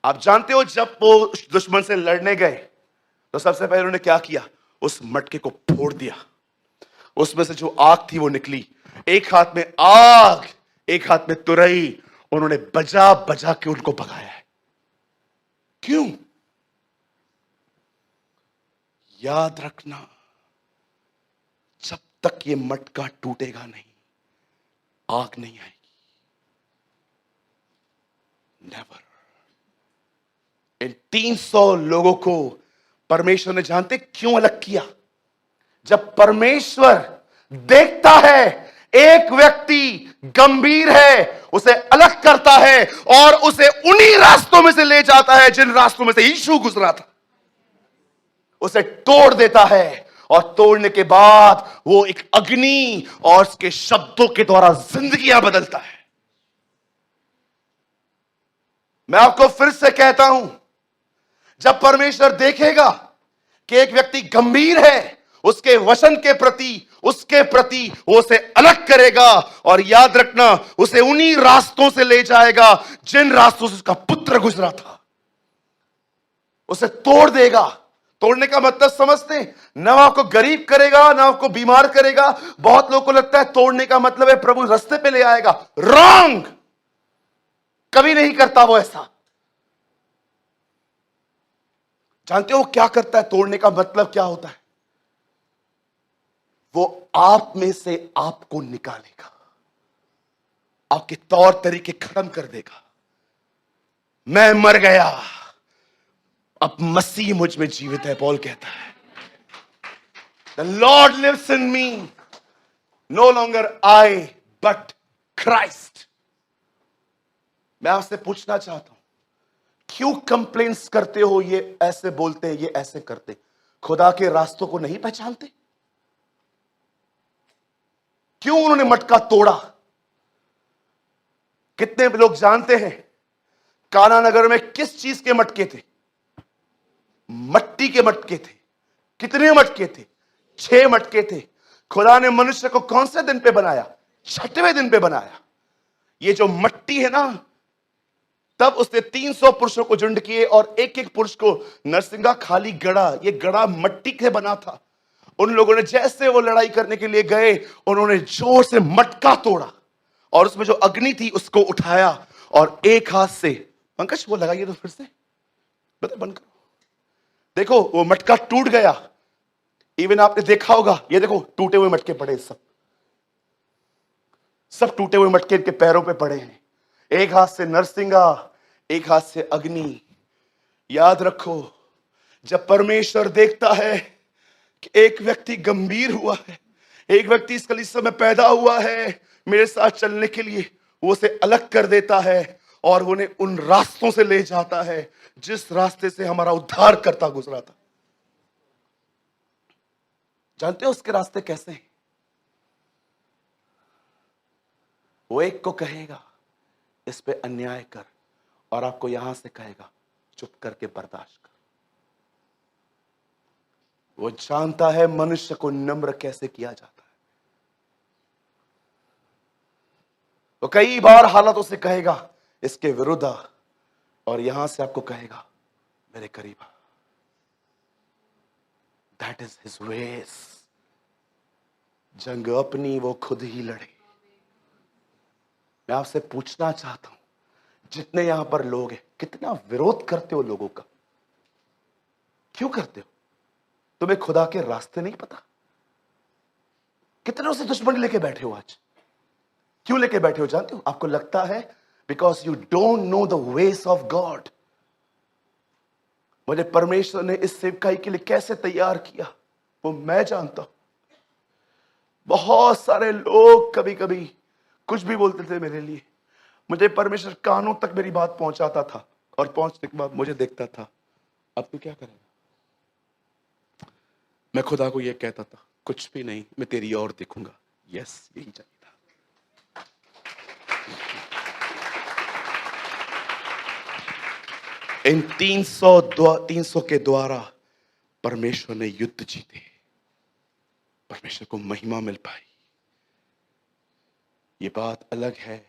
आप जानते हो जब वो दुश्मन से लड़ने गए तो सबसे पहले उन्होंने क्या किया? उस मटके को फोड़ दिया, उसमें से जो आग थी वो निकली। एक हाथ में आग, एक हाथ में तुरई। उन्होंने बजा बजा के उनको भगाया है। क्यों? याद रखना, जब तक ये मटका टूटेगा नहीं, आग नहीं आएगी। नेवर। इन 300 लोगों को परमेश्वर ने जानते क्यों अलग किया? जब परमेश्वर देखता है एक व्यक्ति गंभीर है, उसे अलग करता है और उसे उन्हीं रास्तों में से ले जाता है जिन रास्तों में से यीशु गुजरा था। उसे तोड़ देता है और तोड़ने के बाद वो एक अग्नि और उसके शब्दों के द्वारा जिंदगियां बदलता है। मैं आपको फिर से कहता हूं, जब परमेश्वर देखेगा कि एक व्यक्ति गंभीर है, उसके वचन के प्रति, उसके प्रति वो उसे अलग करेगा और याद रखना उसे उन्हीं रास्तों से ले जाएगा जिन रास्तों से उसका पुत्र गुजरा था। उसे तोड़ देगा। तोड़ने का मतलब समझते हैं? ना आपको गरीब करेगा, ना आपको बीमार करेगा। बहुत लोगों को लगता है तोड़ने का मतलब है प्रभु रास्ते पे ले आएगा। रॉन्ग। कभी नहीं करता वो ऐसा। जानते हो क्या करता है? तोड़ने का मतलब क्या होता है? वो आप में से आपको निकालेगा, आपके तौर तरीके खत्म कर देगा। मैं मर गया, अब मसीह मुझ में जीवित है, पौल कहता है। The Lord lives in me, no longer I but Christ। मैं आपसे पूछना चाहता हूं, क्यों कंप्लेंट्स करते हो? ये ऐसे बोलते हैं, ये ऐसे करते, खुदा के रास्तों को नहीं पहचानते? क्यों उन्होंने मटका तोड़ा? कितने लोग जानते हैं काना नगर में किस चीज के मटके थे? मट्टी के मटके थे। कितने मटके थे? 6 मटके थे। खुदा ने मनुष्य को कौन से दिन पे बनाया? 6वें दिन पे बनाया। ये जो मट्टी है ना, तब उसने 300 पुरुषों को झुंड किए और एक एक पुरुष को नरसिंगा खाली गड़ा, ये गड़ा मट्टी से बना था। उन लोगों ने जैसे वो लड़ाई करने के लिए गए, उन्होंने जोर से मटका तोड़ा और उसमें जो अग्नि थी उसको उठाया और एक हाथ से, पंकज वो लगाइए तो फिर से, बता बंद करो, देखो वो मटका टूट गया। इवन आपने देखा होगा, ये देखो टूटे हुए मटके पड़े, सब टूटे हुए मटके इनके पैरों पे पड़े हैं। एक हाथ से नरसिंगा, एक हाथ से अग्नि। याद रखो, जब परमेश्वर देखता है कि एक व्यक्ति गंभीर हुआ है, एक व्यक्ति इस कलीसिया में पैदा हुआ है मेरे साथ चलने के लिए, वो उसे अलग कर देता है और उन्हें उन रास्तों से ले जाता है जिस रास्ते से हमारा उद्धार करता गुजरा था। जानते हो उसके रास्ते कैसे हैं? वो एक को कहेगा इस पे अन्याय कर, और आपको यहां से कहेगा चुप करके बर्दाश्त कर। वो जानता है मनुष्य को नम्र कैसे किया जाता है। वो कई बार हालातों से कहेगा इसके विरुद्ध आ, और यहां से आपको कहेगा मेरे करीब आ। दैट इज हिज वेस। जंग अपनी वो खुद ही लड़े। मैं आपसे पूछना चाहता हूं, जितने यहां पर लोग हैं, कितना विरोध करते हो लोगों का? क्यों करते हो? तुम्हें खुदा के रास्ते नहीं पता? कितनों से दुश्मनी लेके बैठे हो आज? क्यों लेके बैठे हो जानते हो? आपको लगता है because you don't know the वेस ऑफ गॉड। मुझे परमेश्वर ने इस सेवकाई के लिए कैसे तैयार किया वो मैं जानता हूं। बहुत सारे लोग कभी कभी कुछ भी बोलते थे मेरे लिए, मुझे परमेश्वर कानों तक मेरी बात पहुंचाता था और पहुंचने के बाद मुझे देखता था अब तू क्या करेगा। मैं खुदा को यह कहता था कुछ भी नहीं, मैं तेरी ओर देखूंगा। यस, यही चाहिए था। इन 300 के द्वारा परमेश्वर ने युद्ध जीते, परमेश्वर को महिमा मिल पाई। ये बात अलग है,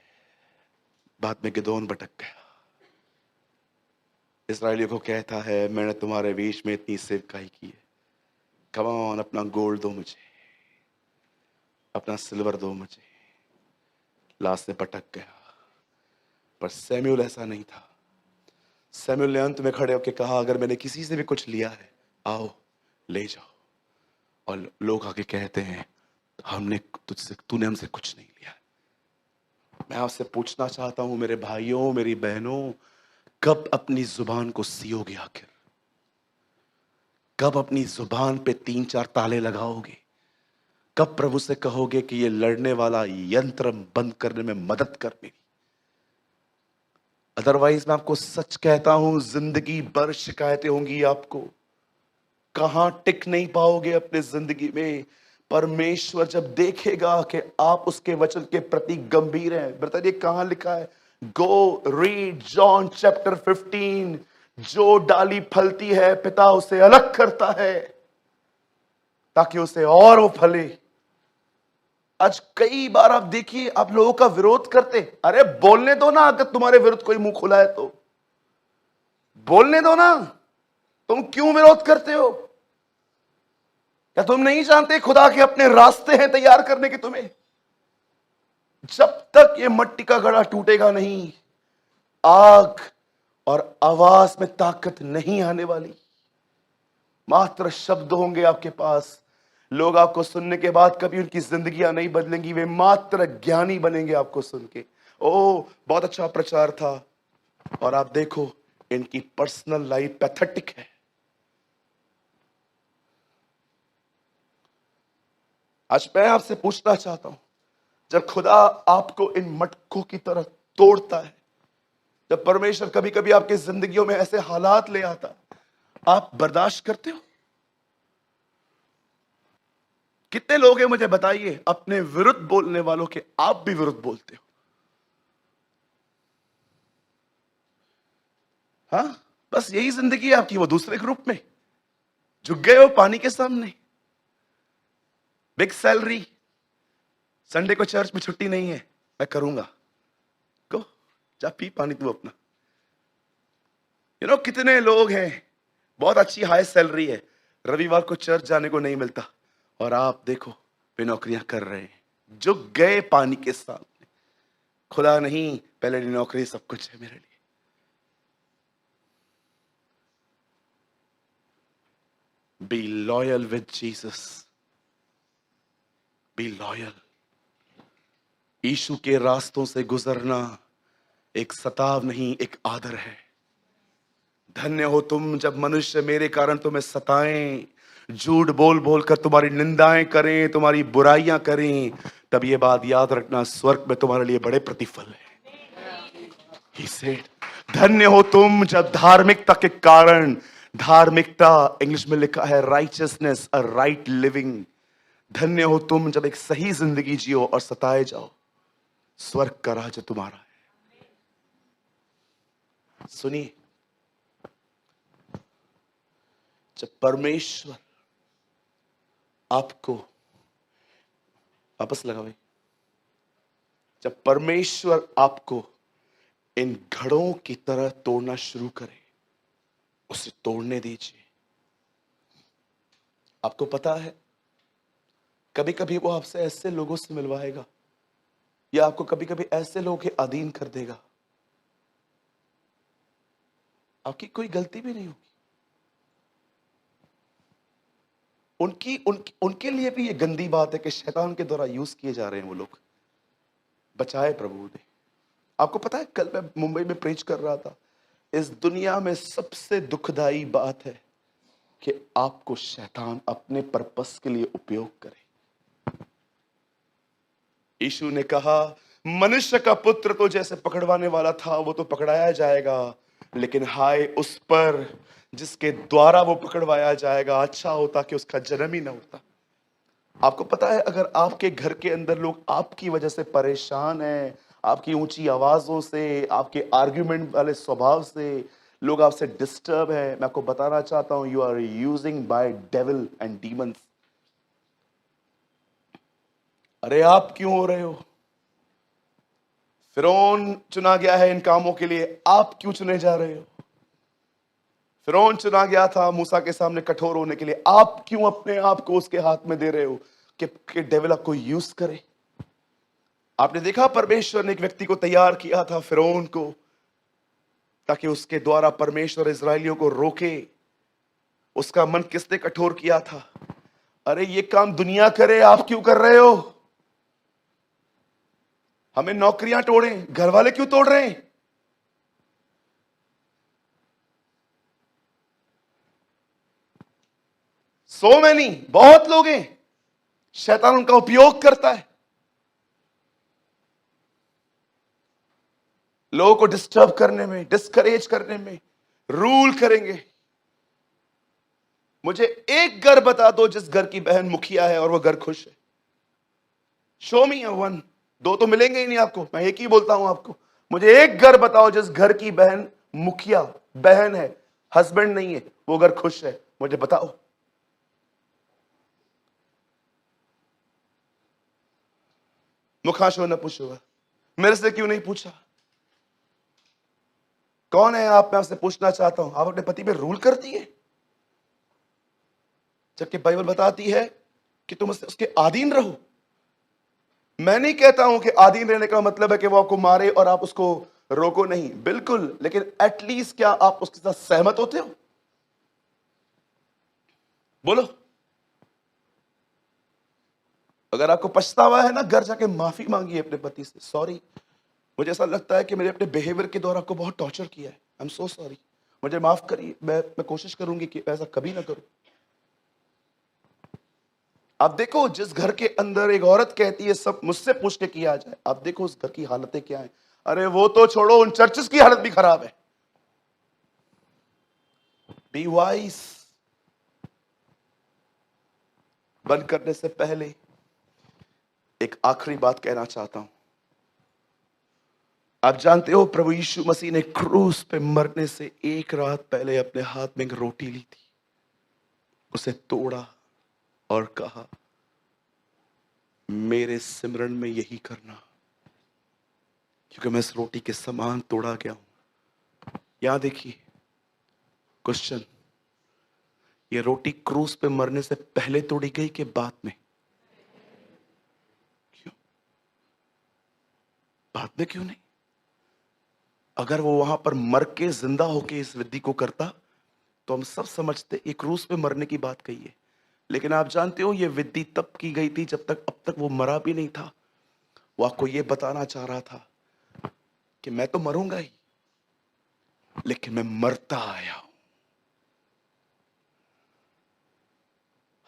बाद में गिदोन भटक गया, इस्राएलियों को कहता है मैंने तुम्हारे बीच में इतनी सेवकाई की है, कम ऑन अपना गोल्ड दो मुझे, अपना सिल्वर दो मुझे। लास्ट से भटक गया। पर सैमुअल ऐसा नहीं था। सैमुअल ने अंत में खड़े होकर कहा अगर मैंने किसी से भी कुछ लिया है आओ ले जाओ। और लोग आके कहते हैं हमने तुझसे, तूने हमसे कुछ नहीं लिया। मैं आपसे पूछना चाहता हूं मेरे भाइयों मेरी बहनों, कब अपनी जुबान को सियोगे? आखिर कब अपनी जुबान पे 3-4 ताले लगाओगे? कब प्रभु से कहोगे कि ये लड़ने वाला यंत्र बंद करने में मदद कर मेरी? अदरवाइज मैं आपको सच कहता हूं जिंदगी भर शिकायतें होंगी आपको, कहां टिक नहीं पाओगे अपने जिंदगी में। परमेश्वर जब देखेगा कि आप उसके वचन के प्रति गंभीर हैं। बताइए कहां लिखा है? गो रीड जॉन चैप्टर 15। जो डाली फलती है पिता उसे अलग करता है ताकि उसे और वो फले। आज कई बार आप देखिए आप लोगों का विरोध करते, अरे बोलने दो ना, अगर तुम्हारे विरुद्ध कोई मुंह खुला है तो बोलने दो ना, तुम क्यों विरोध करते हो? क्या तुम नहीं जानते खुदा के अपने रास्ते हैं तैयार करने के तुम्हें? जब तक ये मट्टी का घड़ा टूटेगा नहीं, आग और आवाज में ताकत नहीं आने वाली। मात्र शब्द होंगे आपके पास, लोग आपको सुनने के बाद कभी उनकी जिंदगियां नहीं बदलेंगी, वे मात्र ज्ञानी बनेंगे आपको सुन के। ओ बहुत अच्छा प्रचार था, और आप देखो इनकी पर्सनल लाइफ पैथेटिक है। आज मैं आपसे पूछना चाहता हूं, जब खुदा आपको इन मटकों की तरह तोड़ता है, जब परमेश्वर कभी कभी आपकी जिंदगियों में ऐसे हालात ले आता, आप बर्दाश्त करते हो? कितने लोग हैं मुझे बताइए अपने विरुद्ध बोलने वालों के आप भी विरुद्ध बोलते हो? हाँ, बस यही जिंदगी है आपकी। वो दूसरे ग्रुप में झुक गए हो पानी के सामने, बिग सैलरी, संडे को चर्च में छुट्टी नहीं है, मैं करूंगा, को जा पी पानी तू अपना। कितने लोग हैं, बहुत अच्छी हाई सैलरी है, रविवार को चर्च जाने को नहीं मिलता, और आप देखो वे नौकरियां कर रहे हैं जो गए पानी के सामने। खुदा नहीं, पहले नौकरी सब कुछ है मेरे लिए। Be loyal with Jesus, be loyal. यीशु के रास्तों से गुजरना एक सताव नहीं, एक आदर है। धन्य हो तुम जब मनुष्य मेरे कारण तुम्हें सताएं, झूठ बोल बोल कर तुम्हारी निंदाएं करें, तुम्हारी बुराइयां करें, तब ये बात याद रखना, स्वर्ग में तुम्हारे लिए बड़े प्रतिफल है। He said, धन्य हो तुम जब धार्मिकता के कारण, धार्मिकता इंग्लिश में लिखा है राइचियसनेस, अ राइट लिविंग, धन्य हो तुम जब एक सही जिंदगी जियो और सताए जाओ, स्वर्ग का राज्य तुम्हारा है। सुनिए, जब परमेश्वर आपको, वापस लगा भाई, जब परमेश्वर आपको इन घड़ों की तरह तोड़ना शुरू करे, उसे तोड़ने दीजिए। आपको पता है, कभी कभी वो आपसे ऐसे लोगों से मिलवाएगा, या आपको कभी कभी ऐसे लोगों के अधीन कर देगा, आपकी कोई गलती भी नहीं होगी, उनके लिए भी ये गंदी बात है कि शैतान के द्वारा यूज किए जा रहे हैं वो लोग। बचाए प्रभु ने। आपको पता है, कल मैं मुंबई में प्रीच कर रहा था, इस दुनिया में सबसे दुखदाई बात है कि आपको शैतान अपने पर्पस के लिए उपयोग करे। यीशु ने कहा, मनुष्य का पुत्र तो जैसे पकड़वाने वाला था वो तो पकड़ाया जाएगा, लेकिन हाय उस पर जिसके द्वारा वो पकड़वाया जाएगा, अच्छा होता कि उसका जन्म ही ना होता। आपको पता है, अगर आपके घर के अंदर लोग आपकी वजह से परेशान हैं, आपकी ऊंची आवाजों से, आपके आर्ग्यूमेंट वाले स्वभाव से लोग आपसे डिस्टर्ब है, मैं आपको बताना चाहता हूं, you are using by devil and demons. अरे आप क्यों हो रहे हो? फिरौन चुना गया है इन कामों के लिए, आप क्यों चुने जा रहे हो? फिरौन चुना गया था मूसा के सामने कठोर होने के लिए, आप क्यों अपने आप को उसके हाथ में दे रहे हो कि डेविल आपको यूज करे? आपने देखा, परमेश्वर ने एक व्यक्ति को तैयार किया था, फिरौन को, ताकि उसके द्वारा परमेश्वर इजरायलियों को रोके। उसका मन किसने कठोर किया था? अरे ये काम दुनिया करे, आप क्यों कर रहे हो? हमें नौकरियां तोड़ें, घर वाले क्यों तोड़ रहे हैं? सो मैनी, बहुत लोग हैं, शैतान उनका उपयोग करता है, लोगों को डिस्टर्ब करने में, डिस्करेज करने में, रूल करेंगे। मुझे एक घर बता दो जिस घर की बहन मुखिया है और वो घर खुश है। शो मी वन। दो तो मिलेंगे ही नहीं आपको, मैं एक ही बोलता हूं आपको। मुझे एक घर बताओ जिस घर की बहन मुखिया बहन है, हस्बैंड नहीं है, वो घर खुश है, मुझे बताओ। मुखाशो न पूछो, मेरे से क्यों नहीं पूछा? कौन है आप? मैं आपसे पूछना चाहता हूं, आप अपने पति पे रूल करती है, जबकि बाइबल बताती है कि तुम उसके अधीन रहो। मैं नहीं कहता हूं कि अधीन रहने का मतलब है कि वो आपको मारे और आप उसको रोको नहीं, बिल्कुल, लेकिन एटलीस्ट क्या आप उसके साथ सहमत होते हो? बोलो। अगर आपको पछतावा है ना, घर जाके माफी मांगिए अपने पति से, सॉरी, मुझे ऐसा लगता है कि मेरे अपने बिहेवियर के द्वारा आपको बहुत टॉर्चर किया है, आई एम सो सॉरी, मुझे माफ करिए, मैं कोशिश करूंगी कि ऐसा कभी ना करूं। आप देखो, जिस घर के अंदर एक औरत कहती है सब मुझसे पूछ के किया जाए, आप देखो उस घर की हालतें क्या है। अरे वो तो छोड़ो, उन चर्चेस की हालत भी खराब है। Be wise. बंद करने से पहले एक आखिरी बात कहना चाहता हूं। आप जानते हो, प्रभु यीशु मसीह ने क्रूस पे मरने से एक रात पहले अपने हाथ में एक रोटी ली थी, उसे तोड़ा और कहा, मेरे सिमरन में यही करना, क्योंकि मैं इस रोटी के समान तोड़ा गया हूं। यहां देखिए, क्वेश्चन, ये रोटी क्रूस पे मरने से पहले तोड़ी गई कि बाद में? क्यों बाद में, क्यों नहीं? अगर वो वहां पर मर के जिंदा होके इस विधि को करता तो हम सब समझते ये क्रूस पे मरने की बात कही है। लेकिन आप जानते हो ये विधि तब की गई थी जब तक अब तक वो मरा भी नहीं था। वो आपको ये बताना चाह रहा था कि मैं तो मरूंगा ही, लेकिन मैं मरता आया हूं।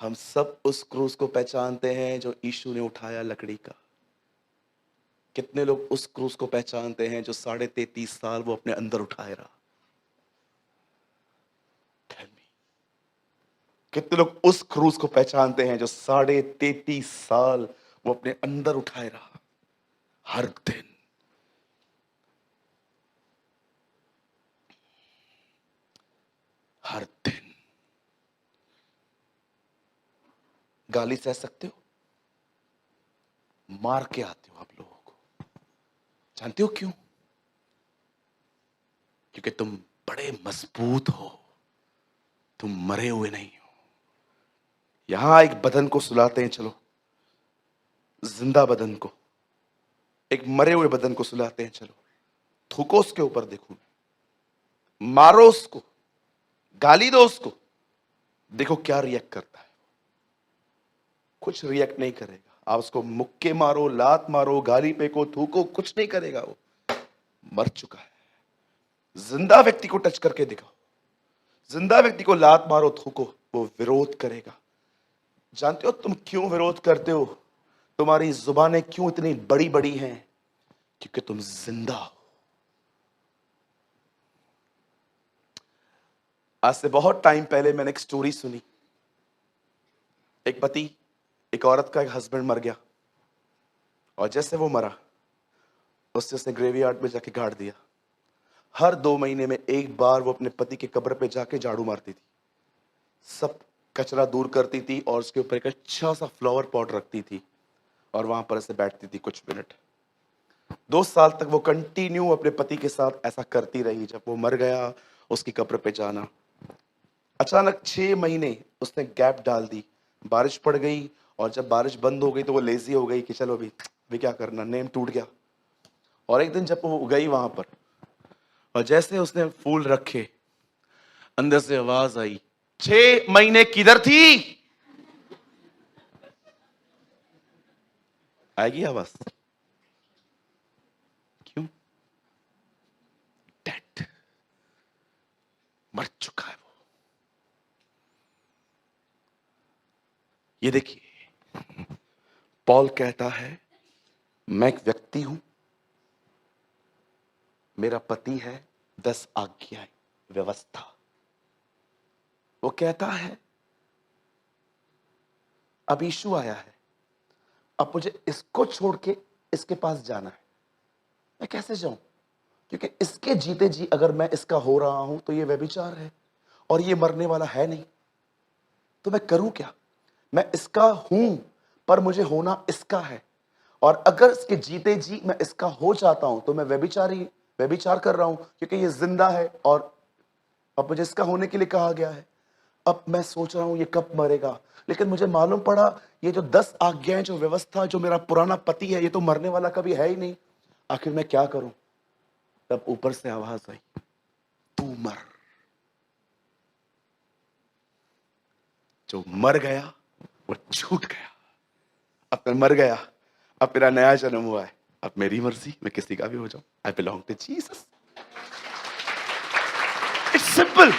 हम सब उस क्रूस को पहचानते हैं जो यीशु ने उठाया लकड़ी का। कितने लोग उस क्रूस को पहचानते हैं जो 33.5 साल वो अपने अंदर उठाए रहा? Tell me. कितने लोग उस क्रूस को पहचानते हैं जो 33.5 साल वो अपने अंदर उठाए रहा? हर दिन, हर दिन। गाली सह सकते हो, मार के आते हो आप लोगों को। जानते हो क्यों? क्योंकि तुम बड़े मजबूत हो, तुम मरे हुए नहीं हो। यहां एक बदन को सुलाते हैं, चलो जिंदा बदन को, एक मरे हुए बदन को सुलाते हैं, चलो थूको उसके ऊपर, देखो, मारो उसको, गाली दो उसको, देखो क्या रिएक्ट करता है। कुछ रिएक्ट नहीं करेगा। आप उसको मुक्के मारो, लात मारो, गाली फेंको, थूको, कुछ नहीं करेगा। वो मर चुका है। जिंदा व्यक्ति को टच करके दिखाओ, जिंदा व्यक्ति को लात मारो, थूको, वो विरोध करेगा। जानते हो तुम क्यों विरोध करते हो? तुम्हारी जुबानें क्यों इतनी बड़ी बड़ी हैं? क्योंकि तुम जिंदा हो। आज से बहुत टाइम पहले मैंने एक स्टोरी सुनी। एक पति, एक औरत का एक हस्बैंड मर गया, और जैसे वो मरा उसने ग्रेवयार्ड में जाके गाड़ दिया। हर 2 महीने में एक बार वो अपने पति के कब्र पे जाके झाड़ू मारती थी, सब कचरा दूर करती थी, और उसके ऊपर एक अच्छा सा फ्लावर पॉट रखती थी, और वहां पर ऐसे बैठती थी कुछ मिनट। 2 साल तक वो कंटिन्यू अपने पति के साथ ऐसा करती रही। जब वो मर गया, उसकी कब्र पे जाना। अचानक 6 महीने उसने गैप डाल दी, बारिश पड़ गई, और जब बारिश बंद हो गई तो वो लेजी हो गई कि चलो अभी क्या करना, नेम टूट गया। और एक दिन जब वो गई वहां पर, और जैसे उसने फूल रखे, अंदर से आवाज आई, 6 महीने किधर थी? आएगी आवाज? क्यों? डेड, मर चुका है वो। ये देखिए, पॉल कहता है मैं एक व्यक्ति हूं, मेरा पति है, 10 आज्ञाएं, व्यवस्था। वो कहता है अब यीशु आया है, अब मुझे इसको छोड़ के इसके पास जाना है। मैं कैसे जाऊं? क्योंकि इसके जीते जी अगर मैं इसका हो रहा हूं तो ये व्यभिचार है, और ये मरने वाला है नहीं। तो मैं करूं क्या? मैं इसका हूं, पर मुझे होना इसका है। और अगर इसके जीते जी मैं इसका हो जाता हूं तो मैं व्यभिचार कर रहा हूं, क्योंकि ये जिंदा है और अब मुझे इसका होने के लिए कहा गया है। अब मैं सोच रहा हूं ये कब मरेगा, लेकिन मुझे मालूम पड़ा ये जो 10 आज्ञाएं, जो व्यवस्था, जो मेरा पुराना पति है, ये तो मरने वाला कभी है ही नहीं। आखिर मैं क्या करूं? तब ऊपर से आवाज आई, तू मर। जो मर गया वो छूट गया। अब मैं मर गया, अब मेरा नया जन्म हुआ है। अब मेरी मर्जी, मैं किसी का भी हो जाऊं। I belong to Jesus. It's simple.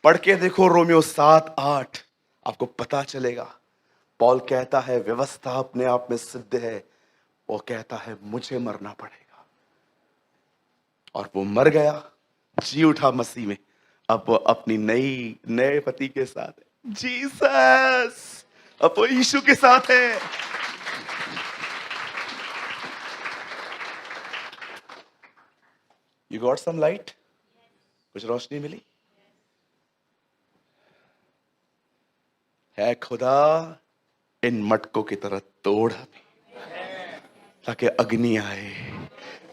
पढ़ के देखो रोमियो 7:8, आपको पता चलेगा। पॉल कहता है व्यवस्था अपने आप में सिद्ध है। वो कहता है मुझे मरना पड़ेगा, और वो मर गया, जी उठा मसीह में। अब वो अपनी नए पति के साथ है, जीसस। अब वो यीशु के साथ है। You got some light? कुछ रोशनी मिली है? खुदा इन मटकों की तरह तोड़ हमें, ताकि अग्नि आए,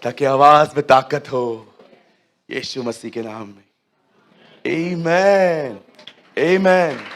ताकि आवाज में ताकत हो, यीशु मसीह के नाम में। आमीन, आमीन।